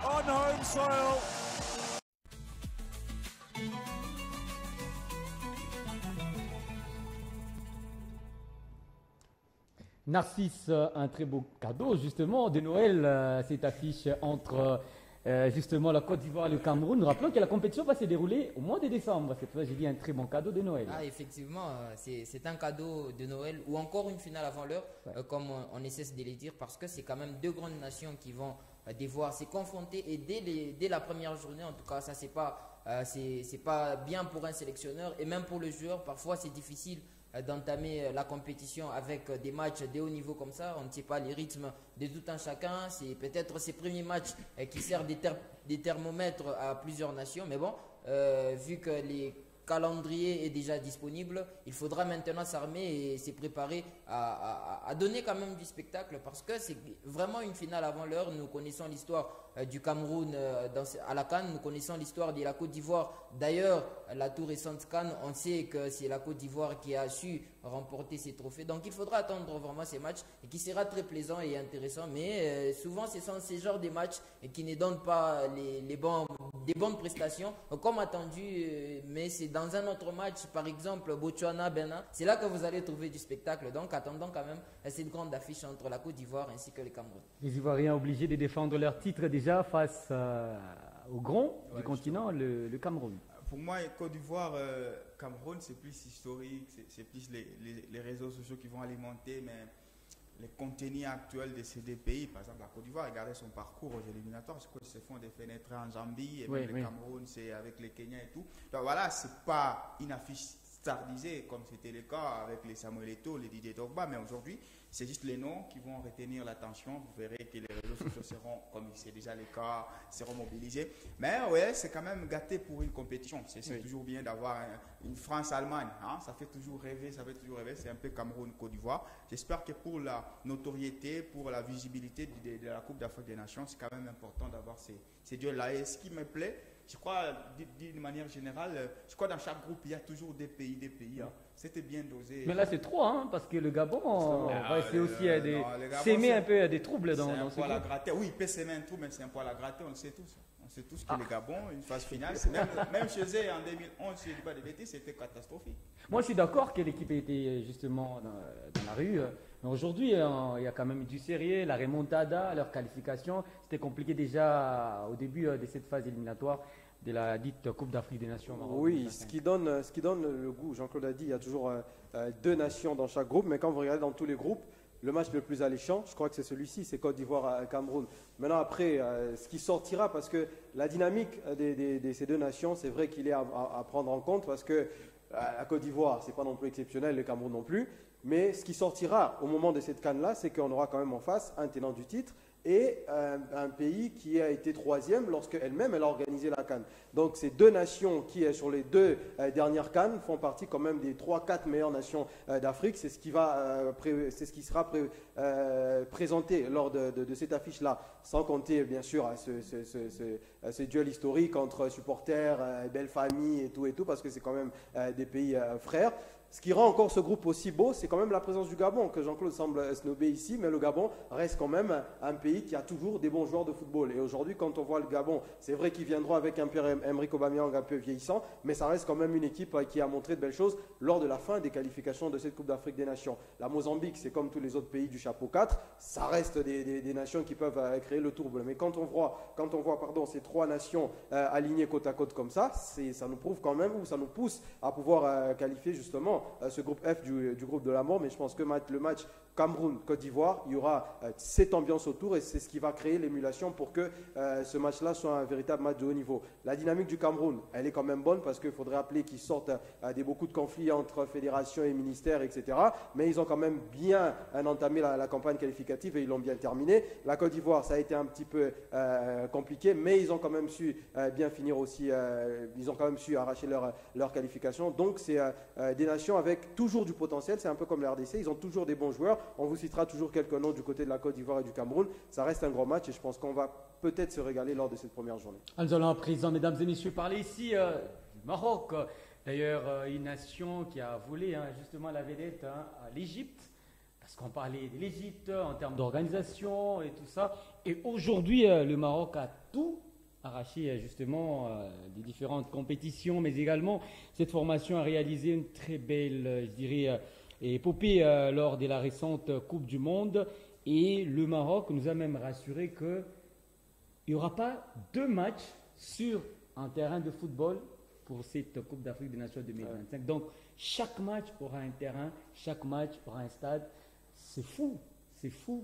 on home soil. Narcisse, un très beau cadeau justement de Noël, cette affiche entre justement la Côte d'Ivoire et le Cameroun. Nous rappelons que la compétition va se dérouler au mois de décembre. C'est pour ça que j'ai dit un très bon cadeau de Noël. Ah, effectivement, c'est un cadeau de Noël ou encore une finale avant l'heure, comme on essaie de les dire, parce que c'est quand même deux grandes nations qui vont devoir se confronter et dès la première journée, en tout cas, ça c'est pas bien pour un sélectionneur et même pour le joueur. Parfois, c'est difficile d'entamer la compétition avec des matchs de haut niveau comme ça. On ne sait pas les rythmes de tout un chacun. C'est peut-être ces premiers matchs qui servent des thermomètres à plusieurs nations. Mais bon, vu que les calendrier est déjà disponible, il faudra maintenant s'armer et se préparer à donner quand même du spectacle parce que c'est vraiment une finale avant l'heure. Nous connaissons l'histoire du Cameroun à la CAN, nous connaissons l'histoire de la Côte d'Ivoire. D'ailleurs, la tout récente CAN, on sait que c'est la Côte d'Ivoire qui a su remporter ces trophées. Donc il faudra attendre vraiment ces matchs et qui sera très plaisant et intéressant. Mais souvent, ce sont ces genres de matchs qui ne donnent pas des bonnes prestations comme attendu. Mais c'est dans un autre match, par exemple Botswana-Bénin, c'est là que vous allez trouver du spectacle. Donc attendons quand même cette grande affiche entre la Côte d'Ivoire ainsi que le Cameroun. Les Ivoiriens obligés de défendre leur titre déjà face au grand du continent, le Cameroun. Pour moi, Côte d'Ivoire, Cameroun, c'est plus historique, c'est plus les réseaux sociaux qui vont alimenter, mais les contenus actuels de ces deux pays. Par exemple, la Côte d'Ivoire, regardez son parcours aux éliminatoires. Je crois qu'ils se font des fenêtres en Zambie, et même le Cameroun, c'est avec les Kenyans et tout. Donc voilà, c'est pas une affiche stardisée comme c'était le cas avec les Samuel Eto'o, les Didier Drogba, mais aujourd'hui, c'est juste les noms qui vont retenir l'attention. Vous verrez que les réseaux sociaux seront, comme c'est déjà le cas, seront mobilisés. Mais ouais, c'est quand même gâté pour une compétition. C'est toujours bien d'avoir une France-Allemagne. Hein? Ça fait toujours rêver, C'est un peu Cameroun-Côte d'Ivoire. J'espère que pour la notoriété, pour la visibilité de la Coupe d'Afrique des Nations, c'est quand même important d'avoir ces duels-là. Et ce qui me plaît, je crois, d'une manière générale, je crois dans chaque groupe, il y a toujours des pays. Hein. C'était bien dosé. Mais là, c'est trop, hein, parce que le Gabon va essayer aussi s'aimer un peu des troubles dans ce poil à gratter. Oui, il peut s'aimer un trouble, mais c'est un poil à gratter, on le sait tous. On sait tous que le Gabon, une phase finale, même chez eux en 2011, si je ne dis pas de bêtises, c'était catastrophique. Moi, je suis d'accord que l'équipe était justement dans la rue. Mais aujourd'hui, il y a quand même du sérieux, la remontada, leur qualification. C'était compliqué déjà au début de cette phase éliminatoire de la dite Coupe d'Afrique des Nations. Oui, ce qui donne le goût, Jean-Claude a dit, il y a toujours 2 nations dans chaque groupe, mais quand vous regardez dans tous les groupes, le match le plus alléchant, je crois que c'est celui-ci, c'est Côte d'Ivoire-Cameroun. Maintenant, après, ce qui sortira, parce que la dynamique de ces 2 nations, c'est vrai qu'il est à prendre en compte, parce que la Côte d'Ivoire, c'est pas non plus exceptionnel, le Cameroun non plus, mais ce qui sortira au moment de cette CAN-là, c'est qu'on aura quand même en face un tenant du titre, et un pays qui a été 3e lorsqu'elle-même elle a organisé la CAN. Donc ces 2 nations qui, sur les 2 dernières CAN, font partie quand même des 3-4 meilleures nations d'Afrique. C'est ce qui sera présenté lors de cette affiche-là, sans compter bien sûr ce duel historique entre supporters, belles familles et tout, parce que c'est quand même des pays frères. Ce qui rend encore ce groupe aussi beau, c'est quand même la présence du Gabon, que Jean-Claude semble snobber ici, mais le Gabon reste quand même un pays qui a toujours des bons joueurs de football. Et aujourd'hui, quand on voit le Gabon, c'est vrai qu'ils viendront avec un Pierre-Emerick Aubameyang un peu vieillissant, mais ça reste quand même une équipe qui a montré de belles choses lors de la fin des qualifications de cette Coupe d'Afrique des Nations. La Mozambique, c'est comme tous les autres pays du chapeau 4, ça reste des nations qui peuvent créer le trouble. Mais quand on voit ces 3 nations alignées côte à côte comme ça nous prouve quand même, ou ça nous pousse à pouvoir qualifier justement ce groupe F du groupe de la mort. Mais je pense que le match Cameroun-Côte d'Ivoire, il y aura cette ambiance autour, et c'est ce qui va créer l'émulation pour que ce match-là soit un véritable match de haut niveau. La dynamique du Cameroun, elle est quand même bonne, parce qu'il faudrait rappeler qu'ils sortent beaucoup de conflits entre fédérations et ministères, etc. Mais ils ont quand même bien entamé la campagne qualificative, et ils l'ont bien terminé. La Côte d'Ivoire, ça a été un petit peu compliqué, mais ils ont quand même su bien finir aussi, ils ont quand même su arracher leur qualification. Donc c'est des nations avec toujours du potentiel, c'est un peu comme la RDC, ils ont toujours des bons joueurs. On vous citera toujours quelques noms du côté de la Côte d'Ivoire et du Cameroun. Ça reste un gros match, et je pense qu'on va peut-être se régaler lors de cette première journée. Nous allons à présent, mesdames et messieurs, parler ici du Maroc. D'ailleurs, une nation qui a volé justement la vedette à l'Égypte, parce qu'on parlait de l'Égypte en termes d'organisation et tout ça. Et aujourd'hui, le Maroc a tout arraché justement des différentes compétitions, mais également cette formation a réalisé une très belle, je dirais, épopée lors de la récente Coupe du Monde. Et le Maroc nous a même rassuré qu'il n'y aura pas 2 matchs sur un terrain de football pour cette Coupe d'Afrique des Nations 2025. Donc chaque match aura un terrain, chaque match aura un stade. C'est fou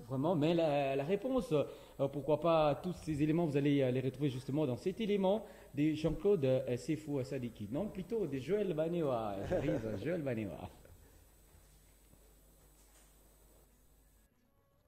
vraiment. Mais la réponse, pourquoi pas, tous ces éléments, vous allez les retrouver justement dans cet élément de Jean-Claude Sefou Sadiki. Non, plutôt de Joël Banewa. J'arrive, Joël Banewa.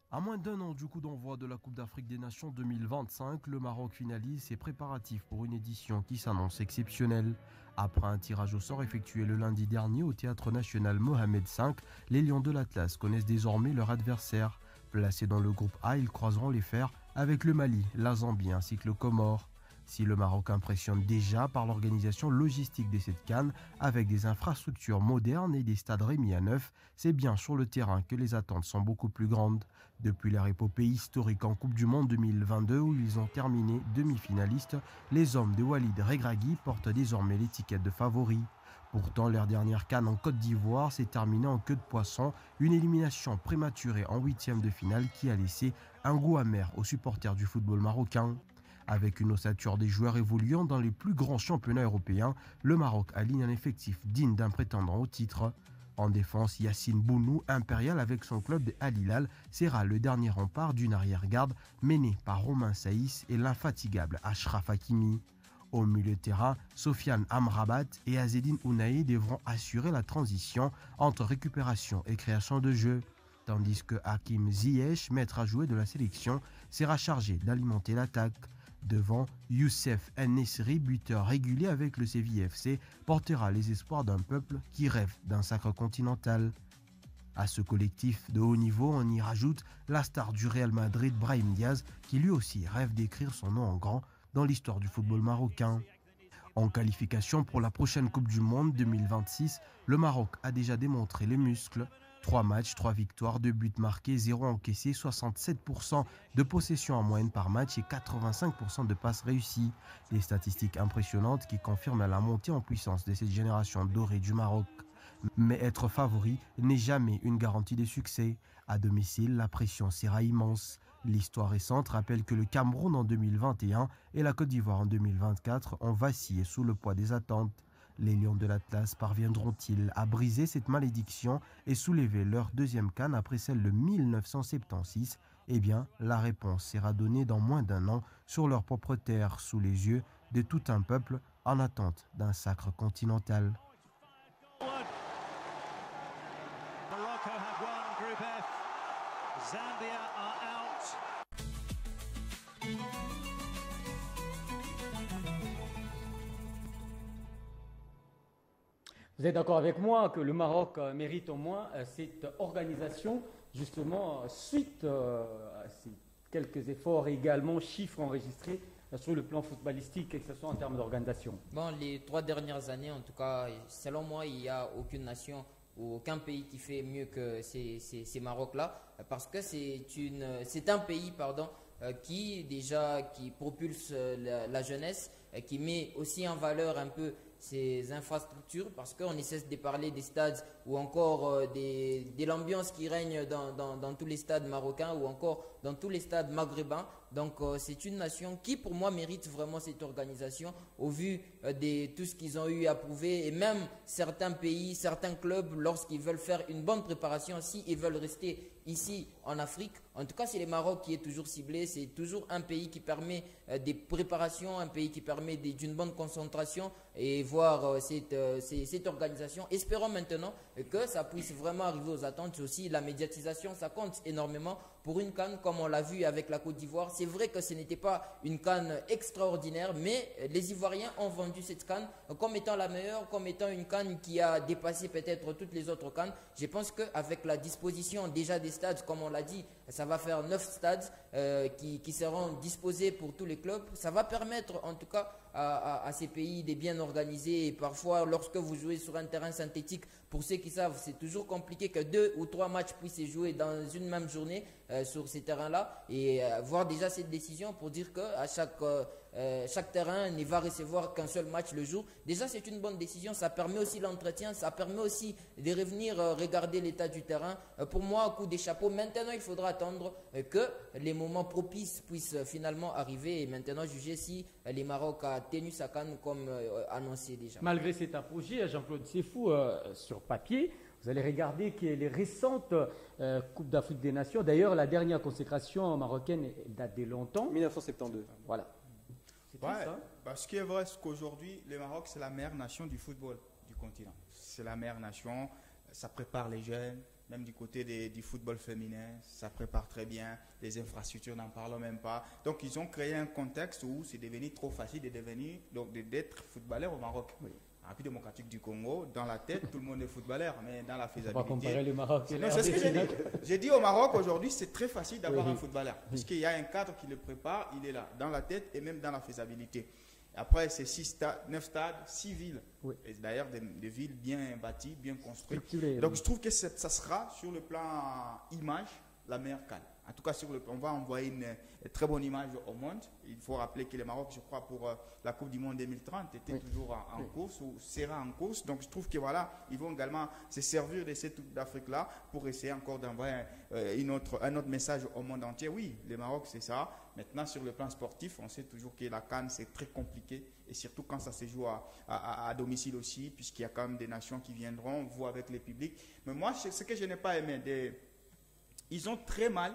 À moins d'1 an du coup d'envoi de la Coupe d'Afrique des Nations 2025, le Maroc finalise ses préparatifs pour une édition qui s'annonce exceptionnelle. Après un tirage au sort effectué le lundi dernier au Théâtre National Mohamed V, les Lions de l'Atlas connaissent désormais leur adversaire. Placés dans le groupe A, ils croiseront les fers avec le Mali, la Zambie ainsi que le Comore. Si le Maroc impressionne déjà par l'organisation logistique de cette CAN, avec des infrastructures modernes et des stades remis à neuf, c'est bien sur le terrain que les attentes sont beaucoup plus grandes. Depuis leur épopée historique en Coupe du Monde 2022 où ils ont terminé demi-finalistes, les hommes de Walid Regragui portent désormais l'étiquette de favoris. Pourtant, leur dernière CAN en Côte d'Ivoire s'est terminée en queue de poisson, une élimination prématurée en 8e de finale qui a laissé un goût amer aux supporters du football marocain. Avec une ossature des joueurs évoluant dans les plus grands championnats européens, le Maroc aligne un effectif digne d'un prétendant au titre. En défense, Yassine Bounou, impérial avec son club de Al Hilal, sera le dernier rempart d'une arrière-garde menée par Romain Saïs et l'infatigable Achraf Hakimi. Au milieu de terrain, Sofiane Amrabat et Azzedine Ounahi devront assurer la transition entre récupération et création de jeu, tandis que Hakim Ziyech, maître à jouer de la sélection, sera chargé d'alimenter l'attaque. Devant, Youssef En-Nesyri, buteur régulier avec le Séville FC, portera les espoirs d'un peuple qui rêve d'un sacre continental. À ce collectif de haut niveau, on y rajoute la star du Real Madrid, Brahim Diaz, qui lui aussi rêve d'écrire son nom en grand dans l'histoire du football marocain. En qualification pour la prochaine Coupe du Monde 2026, le Maroc a déjà démontré les muscles. 3 matchs, 3 victoires, 2 buts marqués, 0 encaissés, 67% de possession en moyenne par match et 85% de passes réussies. Des statistiques impressionnantes qui confirment la montée en puissance de cette génération dorée du Maroc. Mais être favori n'est jamais une garantie de succès. À domicile, la pression sera immense. L'histoire récente rappelle que le Cameroun en 2021 et la Côte d'Ivoire en 2024 ont vacillé sous le poids des attentes. Les Lions de l'Atlas parviendront-ils à briser cette malédiction et soulever leur deuxième CAN après celle de 1976 ? Eh bien, la réponse sera donnée dans moins d'1 an sur leur propre terre, sous les yeux de tout un peuple en attente d'un sacre continental. Morocco have won Group F. Zambia are out. Vous êtes d'accord avec moi que le Maroc mérite au moins cette organisation, justement, suite à ces quelques efforts et également chiffres enregistrés sur le plan footballistique, que ce soit en termes d'organisation. Bon, les 3 dernières années, en tout cas, selon moi, il n'y a aucune nation ou aucun pays qui fait mieux que ces Maroc-là, parce que c'est un pays, qui propulse la jeunesse, qui met aussi en valeur un peu ces infrastructures, parce qu'on ne cesse de parler des stades ou encore de l'ambiance qui règne dans tous les stades marocains ou encore dans tous les stades maghrébins. Donc c'est une nation qui pour moi mérite vraiment cette organisation au vu de tout ce qu'ils ont eu à prouver, et même certains pays, certains clubs, lorsqu'ils veulent faire une bonne préparation, s'ils veulent rester ici en Afrique, en tout cas c'est le Maroc qui est toujours ciblé, c'est toujours un pays qui permet des préparations, un pays qui permet d'une bonne concentration et voir cette organisation. Espérons maintenant que ça puisse vraiment arriver aux attentes. Aussi la médiatisation, ça compte énormément pour une CAN comme on l'a vu avec la Côte d'Ivoire. C'est vrai que ce n'était pas une CAN extraordinaire, mais les Ivoiriens ont vendu cette CAN comme étant la meilleure, comme étant une CAN qui a dépassé peut-être toutes les autres CAN. Je pense qu'avec la disposition déjà des stades, comme on l'a dit, ça va faire 9 stades qui seront disposés pour tous les clubs. Ça va permettre en tout cas à ces pays de bien organiser. Et parfois, lorsque vous jouez sur un terrain synthétique, pour ceux qui savent, c'est toujours compliqué que 2 ou 3 matchs puissent se jouer dans une même journée sur ces terrains-là. Et voir déjà cette décision pour dire qu'à chaque terrain ne va recevoir qu'un seul match le jour. Déjà, c'est une bonne décision. Ça permet aussi l'entretien. Ça permet aussi de revenir regarder l'état du terrain. Pour moi, coup des chapeaux. Maintenant, il faudra attendre que les moments propices puissent finalement arriver et maintenant juger si les Maroc a tenu sa CAN comme annoncé déjà. Malgré cet apogée, Jean-Claude Sefou, sur papier, vous allez regarder que les récentes Coupes d'Afrique des Nations, d'ailleurs la dernière consécration marocaine date de longtemps. 1972. Voilà. C'est Ouais, ça. parce qu'il est vrai qu'aujourd'hui, le Maroc, c'est la meilleure nation du football du continent. C'est la meilleure nation, ça prépare les jeunes, même du côté du football féminin, ça prépare très bien, les infrastructures, n'en parlons même pas. Donc, ils ont créé un contexte où c'est devenu trop facile d'être footballeur au Maroc. Oui. En République démocratique du Congo, dans la tête, tout le monde est footballeur, mais dans la On va faisabilité... comparer le Maroc et Non, la c'est ce que j'ai dit. RDC. J'ai dit au Maroc, aujourd'hui, c'est très facile d'avoir Oui. un footballeur. Puisqu'il y a un cadre qui le prépare, il est là, dans la tête et même dans la faisabilité. Après, c'est 9 stades, 6 villes. Oui. Et d'ailleurs, des villes bien bâties, bien construites. Structuré, Donc, oui. je trouve que ça sera, sur le plan image, la meilleure CAN. En tout cas, on va envoyer une très bonne image au monde. Il faut rappeler que le Maroc, je crois, pour la Coupe du Monde 2030, était toujours en course ou sera en course. Donc, je trouve que voilà, ils vont également se servir de cette Coupe d'Afrique-là pour essayer encore d'envoyer un autre message au monde entier. Oui, le Maroc, c'est ça. Maintenant, sur le plan sportif, on sait toujours que la CAN, c'est très compliqué. Et surtout quand ça se joue à domicile aussi, puisqu'il y a quand même des nations qui viendront, vous avec les publics. Mais moi, ce que je n'ai pas aimé, ils ont très mal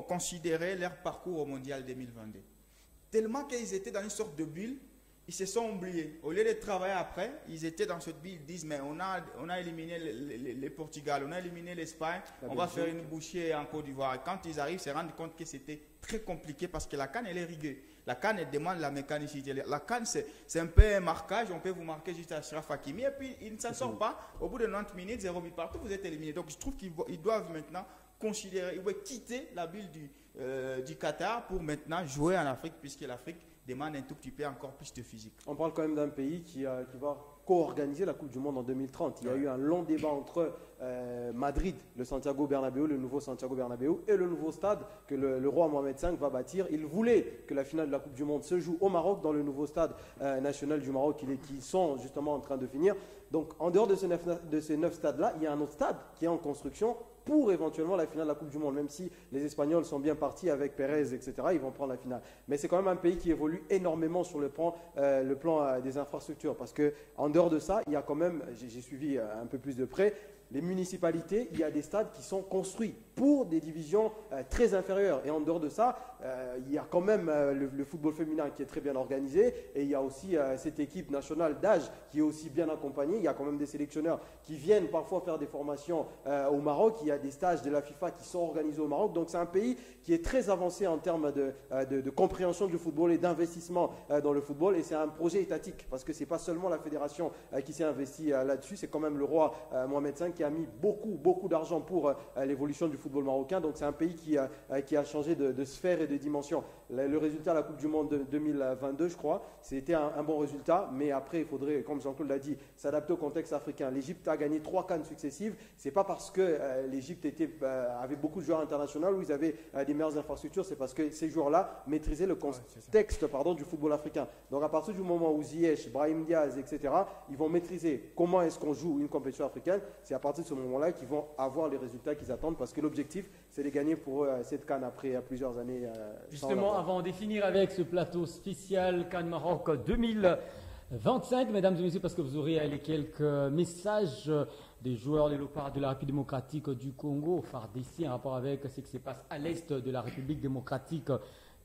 considéré leur parcours au Mondial 2022. Tellement qu'ils étaient dans une sorte de bulle, ils se sont oubliés. Au lieu de travailler après, ils étaient dans cette bulle, ils disent, mais on a éliminé le Portugal, on a éliminé l'Espagne, on va faire une bouchée en Côte d'Ivoire. Et quand ils arrivent, ils se rendent compte que c'était très compliqué parce que la CAN, elle est rigueur. La CAN, elle demande la mécanicité. La CAN, c'est un peu un marquage, on peut vous marquer juste à Achraf Hakimi, et puis il ne s'en sort pas. Au bout de 90 minutes, 0 but partout, vous êtes éliminé. Donc je trouve qu'ils doivent maintenant considérer, ils doivent quitter la bulle du Qatar pour maintenant jouer en Afrique, puisque l'Afrique demande un tout petit peu encore plus de physique. On parle quand même d'un pays qui va co-organiser la Coupe du Monde en 2030. Il y a eu un long débat entre Madrid, le Santiago Bernabéu, le nouveau Santiago Bernabéu, et le nouveau stade que le roi Mohamed V va bâtir. Il voulait que la finale de la Coupe du Monde se joue au Maroc, dans le nouveau stade national du Maroc qui sont justement en train de finir. Donc en dehors de ces 9 stades-là, il y a un autre stade qui est en construction pour éventuellement la finale de la Coupe du Monde, même si les Espagnols sont bien partis avec Pérez, etc., ils vont prendre la finale. Mais c'est quand même un pays qui évolue énormément sur le plan des infrastructures, parce qu'en dehors de ça, il y a quand même, j'ai suivi un peu plus de près, les municipalités, il y a des stades qui sont construits pour des divisions très inférieures. Et en dehors de ça, il y a quand même le football féminin qui est très bien organisé. Et il y a aussi cette équipe nationale d'âge qui est aussi bien accompagnée. Il y a quand même des sélectionneurs qui viennent parfois faire des formations au Maroc. Il y a des stages de la FIFA qui sont organisés au Maroc. Donc c'est un pays qui est très avancé en termes de compréhension du football et d'investissement dans le football. Et c'est un projet étatique, parce que ce n'est pas seulement la fédération qui s'est investie là-dessus. C'est quand même le roi Mohamed V qui a mis beaucoup d'argent pour l'évolution du football marocain. Donc c'est un pays qui a changé de sphère et de dimension. Le résultat à la Coupe du Monde de 2022, je crois, c'était un bon résultat, mais après il faudrait, comme Jean-Claude l'a dit, s'adapter au contexte africain. L'Égypte a gagné 3 CAN successives. C'est pas parce que l'Égypte avait beaucoup de joueurs internationaux où ils avaient des meilleures infrastructures, c'est parce que ces joueurs-là maîtrisaient le contexte du football africain. Donc à partir du moment où Ziyech, Brahim Diaz, etc., ils vont maîtriser comment est-ce qu'on joue une compétition africaine, c'est à partir de ce moment-là qu'ils vont avoir les résultats qu'ils attendent, parce que l'objectif, c'est de gagner pour cette CAN après plusieurs années. Justement, avant de finir avec ce plateau spécial CAN Maroc 2025, mesdames et messieurs, parce que vous aurez les quelques messages des joueurs des Léopards de la République démocratique du Congo, FARDC, en rapport avec ce qui se passe à l'est de la République démocratique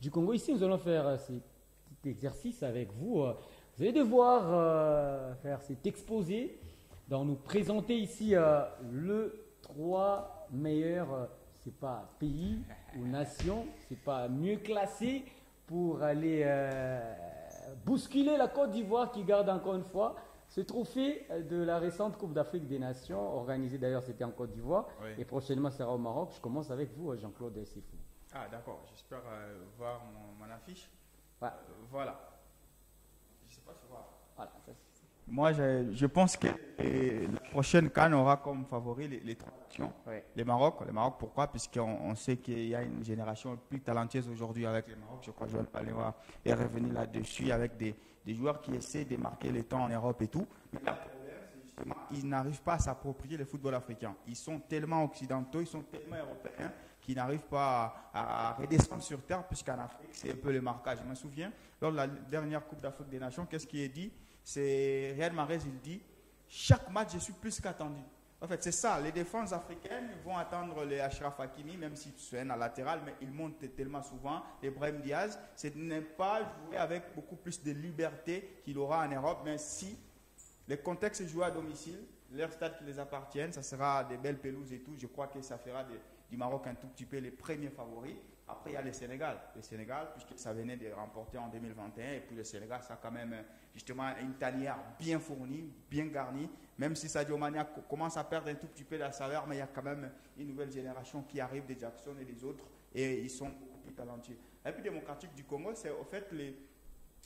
du Congo. Ici, nous allons faire ce petit exercice avec vous. Vous allez devoir faire cet exposé, donc nous présenter ici le 3 meilleurs, c'est pas pays ou nation, c'est pas mieux classé pour aller bousculer la Côte d'Ivoire qui garde encore une fois ce trophée de la récente Coupe d'Afrique des Nations, organisée d'ailleurs c'était en Côte d'Ivoire, et prochainement sera au Maroc. Je commence avec vous, Jean-Claude Sefou. Ah d'accord, j'espère voir mon affiche. Ouais. Voilà. Je sais pas si voir. Voilà, ça, moi, je pense que la prochaine CAN aura comme favori les 3 nations. Oui. Le Maroc, pourquoi? Puisqu'on sait qu'il y a une génération plus talentueuse aujourd'hui avec le Maroc. Je crois que Joël Paléwa est revenu là-dessus avec des joueurs qui essaient de marquer les temps en Europe et tout. Mais le problème, c'est justement ils n'arrivent pas à s'approprier le football africain. Ils sont tellement occidentaux, ils sont tellement européens qu'ils n'arrivent pas à redescendre sur terre, puisqu'en Afrique, c'est un peu le marquage. Je me souviens, lors de la dernière Coupe d'Afrique des Nations, qu'est-ce qui est dit? C'est Riyad Mahrez, il dit chaque match je suis plus qu'attendu. En fait, c'est ça, les défenses africaines vont attendre les Achraf Hakimi, même si c'est un latéral, mais ils montent tellement souvent. Les Brahim Diaz, ce n'est pas jouer avec beaucoup plus de liberté qu'il aura en Europe, mais si les contextes jouent à domicile, leur stade qui les appartiennent, ça sera des belles pelouses et tout. Je crois que ça fera du Maroc un tout petit peu les premiers favoris. Après, il y a le Sénégal. Le Sénégal, puisque ça venait de remporter en 2021, et puis le Sénégal, ça a quand même justement une tanière bien fournie, bien garnie. Même si Sadio Mané commence à perdre un tout petit peu de la saveur, mais il y a quand même une nouvelle génération qui arrive, des Jackson et des autres, et ils sont beaucoup plus talentueux. La République démocratique du Congo, c'est au fait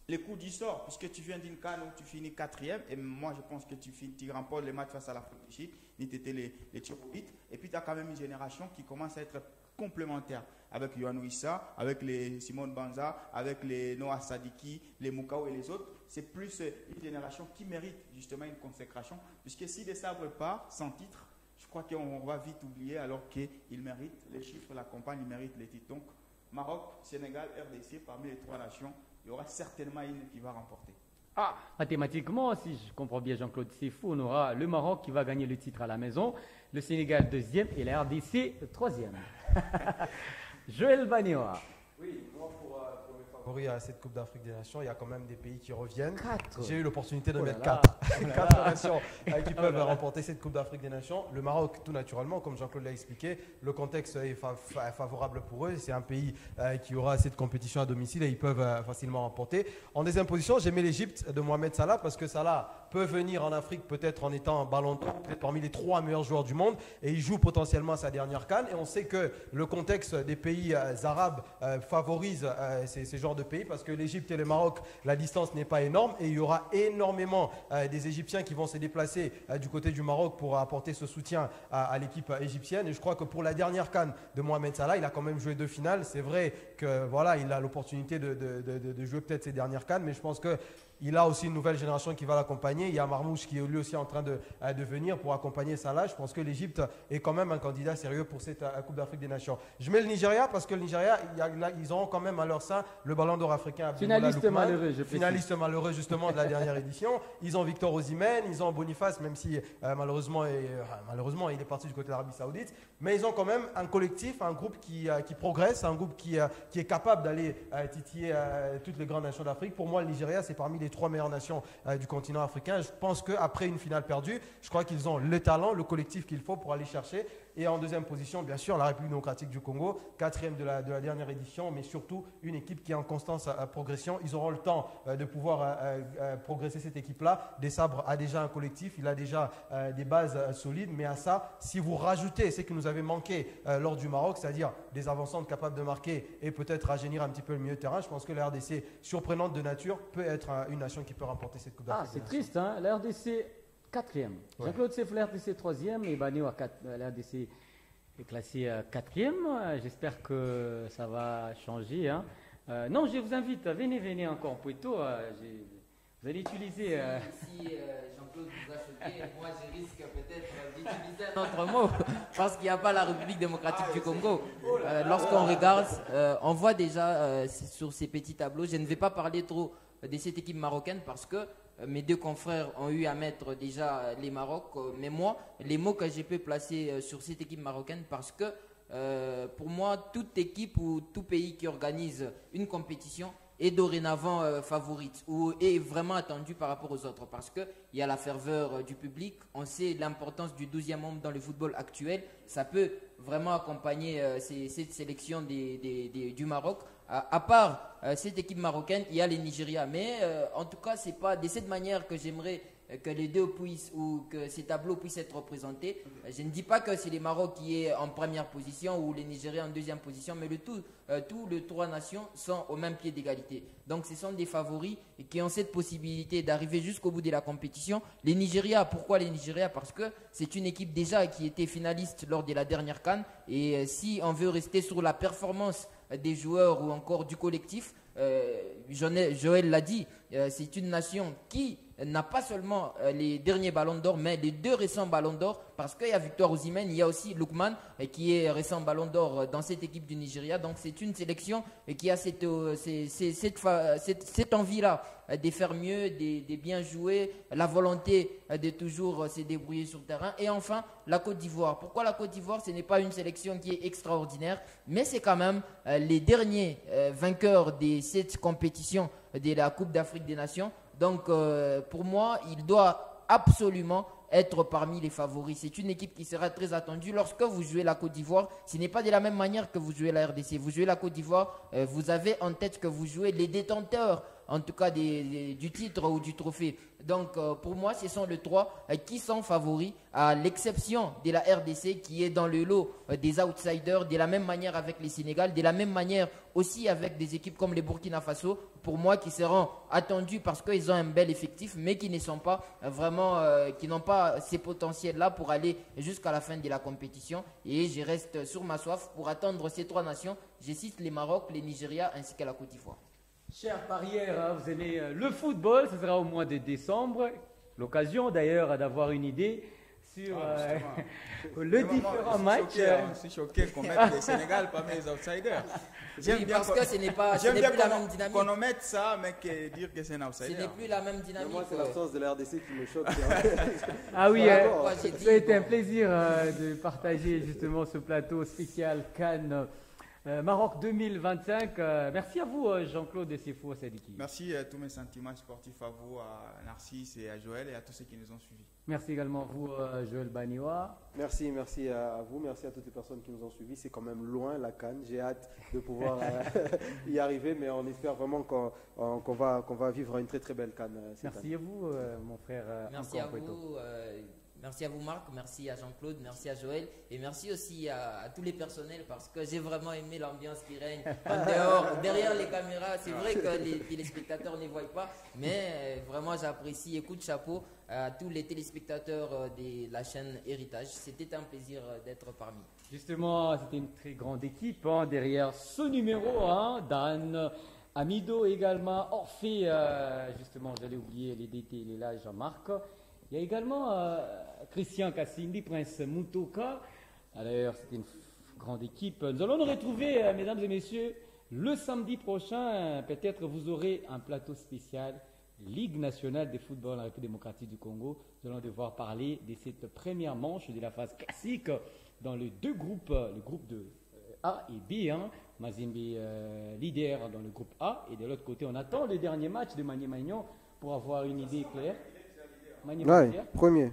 les coups du sort, puisque tu viens d'une CAN où tu finis 4e, et moi je pense que tu remportes les matchs face à l'Afrique du Sud, ni tu étais les tirs au but, et puis tu as quand même une génération qui commence à être complémentaire, avec Yohan Wissa, avec les Simone Banza, avec les Noah Sadiki, les Moukao et les autres. C'est plus une génération qui mérite justement une consécration, puisque si les sabres partent sans titre, je crois qu'on va vite oublier, alors qu'ils méritent, les chiffres l'accompagnent, ils méritent les titres. Donc Maroc, Sénégal, RDC, parmi les trois nations, il y aura certainement une qui va remporter. Ah, mathématiquement, si je comprends bien Jean-Claude, c'est fou. On aura le Maroc qui va gagner le titre à la maison, le Sénégal 2e et la RDC 3e. Joël Banéoa. Oui, moi pour mes favoris à cette Coupe d'Afrique des Nations, il y a quand même des pays qui reviennent. 4. J'ai eu l'opportunité de mettre là. 4 nations qui peuvent remporter cette Coupe d'Afrique des Nations. Le Maroc, tout naturellement, comme Jean-Claude l'a expliqué, le contexte est favorable pour eux. C'est un pays qui aura cette compétition à domicile et ils peuvent facilement remporter. En deuxième position, j'ai mis l'Égypte de Mohamed Salah parce que Salah peut venir en Afrique peut-être en étant ballon d'or, peut-être parmi les 3 meilleurs joueurs du monde et il joue potentiellement sa dernière CAN. Et on sait que le contexte des pays arabes favorise ces genres de pays parce que l'Égypte et le Maroc, la distance n'est pas énorme et il y aura énormément des Égyptiens qui vont se déplacer du côté du Maroc pour apporter ce soutien à l'équipe égyptienne. Et je crois que pour la dernière CAN de Mohamed Salah, il a quand même joué 2 finales. C'est vrai que voilà, il a l'opportunité de jouer peut-être ses dernières CAN, mais je pense que il a aussi une nouvelle génération qui va l'accompagner. Il y a Marmouche qui est lui aussi en train de venir pour accompagner Salah. Je pense que l'Égypte est quand même un candidat sérieux pour cette Coupe d'Afrique des Nations. Je mets le Nigeria parce que le Nigeria, ils auront quand même à leur sein le ballon d'or africain. Finaliste malheureux, je précise. Finaliste malheureux justement de la dernière édition. Ils ont Victor Osimhen, ils ont Boniface, même si malheureusement il est parti du côté de l'Arabie Saoudite. Mais ils ont quand même un collectif, un groupe qui progresse, un groupe qui est capable d'aller titiller toutes les grandes nations d'Afrique. Pour moi, le Nigeria, c'est parmi les 3 meilleures nations du continent africain. Je pense qu'après une finale perdue, je crois qu'ils ont le talent, le collectif qu'il faut pour aller chercher. Et en deuxième position, bien sûr, la République démocratique du Congo, 4e de la dernière édition, mais surtout une équipe qui est en constante progression. Ils auront le temps de pouvoir progresser cette équipe-là. Des Sabres a déjà un collectif, il a déjà des bases solides, mais à ça, si vous rajoutez ce que nous avait manqué lors du Maroc, c'est-à-dire des avancantes capables de marquer et peut-être rajeunir un petit peu le milieu de terrain, je pense que la RDC, surprenante de nature, peut être une nation qui peut remporter cette Coupe d'Afrique. Ah, c'est triste, hein, la RDC 4e. Ouais. Jean-Claude Sef, la RDC 3e et Banéo la RDC est classée 4e. J'espère que ça va changer. Hein. Non, je vous invite, venez encore, Puerto. Vous allez utiliser. Si Jean-Claude vous a choqué, moi je risque peut-être d'utiliser un autre mot parce qu'il n'y a pas la République démocratique du Congo. Lorsqu'on regarde, on voit déjà sur ces petits tableaux, je ne vais pas parler trop de cette équipe marocaine parce que mes 2 confrères ont eu à mettre déjà les Maroc, mais moi, les mots que j'ai pu placer sur cette équipe marocaine parce que pour moi, toute équipe ou tout pays qui organise une compétition est dorénavant favorite ou est vraiment attendu par rapport aux autres parce qu'il y a la ferveur du public. On sait l'importance du 12e homme dans le football actuel. Ça peut vraiment accompagner cette sélection du Maroc. À part cette équipe marocaine, il y a les Nigeria. Mais en tout cas, ce n'est pas de cette manière que j'aimerais que les deux puissent ou que ces tableaux puissent être représentés. Je ne dis pas que c'est les Maroc qui est en première position ou les Nigériens en deuxième position, mais tous les 3 nations sont au même pied d'égalité. Donc ce sont des favoris qui ont cette possibilité d'arriver jusqu'au bout de la compétition. Les Nigériens, pourquoi les Nigériens? Parce que c'est une équipe déjà qui était finaliste lors de la dernière CAN. Et si on veut rester sur la performance des joueurs ou encore du collectif, Joël l'a dit, c'est une nation qui n'a pas seulement les derniers ballons d'or, mais les 2 récents ballons d'or, parce qu'il y a Victor Osimhen, il y a aussi Lookman qui est récent ballon d'or dans cette équipe du Nigeria. Donc c'est une sélection qui a cette envie-là de faire mieux, de bien jouer, la volonté de toujours se débrouiller sur le terrain. Et enfin, la Côte d'Ivoire. Pourquoi la Côte d'Ivoire? Ce n'est pas une sélection qui est extraordinaire, mais c'est quand même les derniers vainqueurs de cette compétition de la Coupe d'Afrique des Nations. Donc, pour moi, il doit absolument être parmi les favoris. C'est une équipe qui sera très attendue. Lorsque vous jouez la Côte d'Ivoire, ce n'est pas de la même manière que vous jouez la RDC. Vous jouez la Côte d'Ivoire, vous avez en tête que vous jouez les détenteurs en tout cas du titre ou du trophée. Donc pour moi, ce sont les trois qui sont favoris, à l'exception de la RDC qui est dans le lot des outsiders, de la même manière avec les Sénégal, de la même manière aussi avec des équipes comme les Burkina Faso, pour moi qui seront attendus parce qu'ils ont un bel effectif, mais qui ne sont pas vraiment, qui n'ont pas ces potentiels-là pour aller jusqu'à la fin de la compétition. Et je reste sur ma soif pour attendre ces trois nations. Je cite les Maroc, les Nigeria ainsi que la Côte d'Ivoire. Cher parieur, hein, vous aimez le football, ce sera au mois de décembre. L'occasion d'ailleurs d'avoir une idée sur le différent match. Je suis choqué qu'on mette les Sénégal parmi les outsiders. Oui, parce que ce n'est plus la même dynamique. Qu'on en mette ça, mais dire que c'est un outsider. Ce n'est plus la même dynamique. Moi, c'est l'absence de la RDC qui me choque. Ah oui, ça a été un plaisir de partager justement ce plateau spécial Cannes Maroc 2025. Merci à vous, Jean-Claude Sefo Sadiki. Merci à tous mes sentiments sportifs, à vous, à Narcisse et à Joël et à tous ceux qui nous ont suivis. Merci également à vous, Joël Baniwa. Merci à vous, merci à toutes les personnes qui nous ont suivis. C'est quand même loin la Cannes. J'ai hâte de pouvoir y arriver, mais on espère vraiment qu'on va vivre une très très belle Cannes. Merci à vous, mon frère. Merci à vous. Merci à vous Marc, merci à Jean-Claude, merci à Joël et merci aussi à tous les personnels parce que j'ai vraiment aimé l'ambiance qui règne en dehors, derrière les caméras. C'est vrai que les téléspectateurs ne voient pas, mais vraiment j'apprécie et coup de chapeau à tous les téléspectateurs de la chaîne Héritage. C'était un plaisir d'être parmi. Justement, c'était une très grande équipe derrière ce numéro. Dan, Amido également, Orphée, justement j'allais oublier les DT, il est là, Jean-Marc. Il y a également Christian Kassindi, Prince Moutoka. D'ailleurs, c'était une grande équipe. Nous allons nous retrouver, mesdames et messieurs, le samedi prochain. Peut-être vous aurez un plateau spécial Ligue nationale de football en République démocratique du Congo. Nous allons devoir parler de cette première manche de la phase classique dans les deux groupes, le groupe de A et B. Mazembe leader dans le groupe A. Et de l'autre côté, on attend le dernier match de Manier Magnon pour avoir une idée claire. Premier.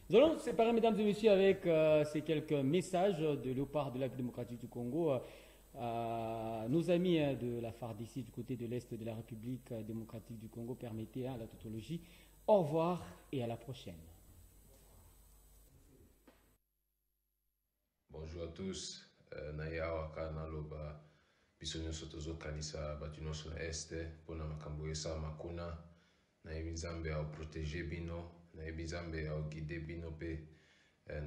Nous allons nous séparer, mesdames et messieurs, avec ces quelques messages de Léopard de la République démocratique du Congo à nos amis de la FARDC du côté de l'Est de la République démocratique du Congo. Permettez la tautologie. Au revoir et à la prochaine. Bonjour à tous. Naya wakana loba bisonyo sotozo kanisa batunoso na este pona makambo esa makuna. Na ebizambe à protéger bino, na ebizambe à guider bino pe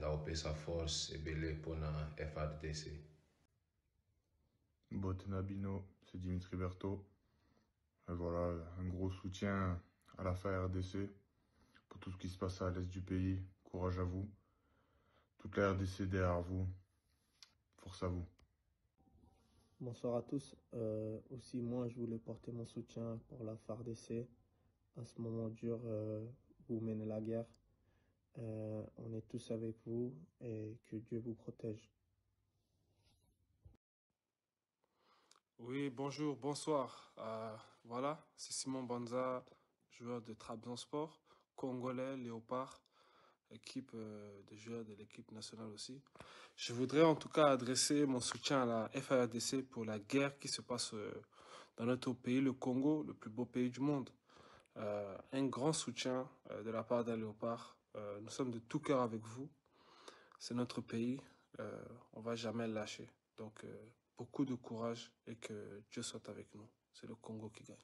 na opesa force ebele pona FARDC. Botna Bino, c'est Dimitri Berthaud. Voilà, un gros soutien à la FARDC pour tout ce qui se passe à l'est du pays. Courage à vous. Toute la RDC derrière vous. Force à vous. Bonsoir à tous. Aussi, moi, je voulais porter mon soutien pour la FARDC. À ce moment dur, vous menez la guerre. On est tous avec vous et que Dieu vous protège. Oui, bonjour, bonsoir. Voilà, c'est Simon Banza, joueur de Trabzonspor, congolais, Léopard, équipe de joueurs de l'équipe nationale aussi. Je voudrais en tout cas adresser mon soutien à la FARDC pour la guerre qui se passe dans notre pays, le Congo, le plus beau pays du monde. Un grand soutien de la part d'un Léopard. Nous sommes de tout cœur avec vous. C'est notre pays. On ne va jamais le lâcher. Donc, beaucoup de courage et que Dieu soit avec nous. C'est le Congo qui gagne.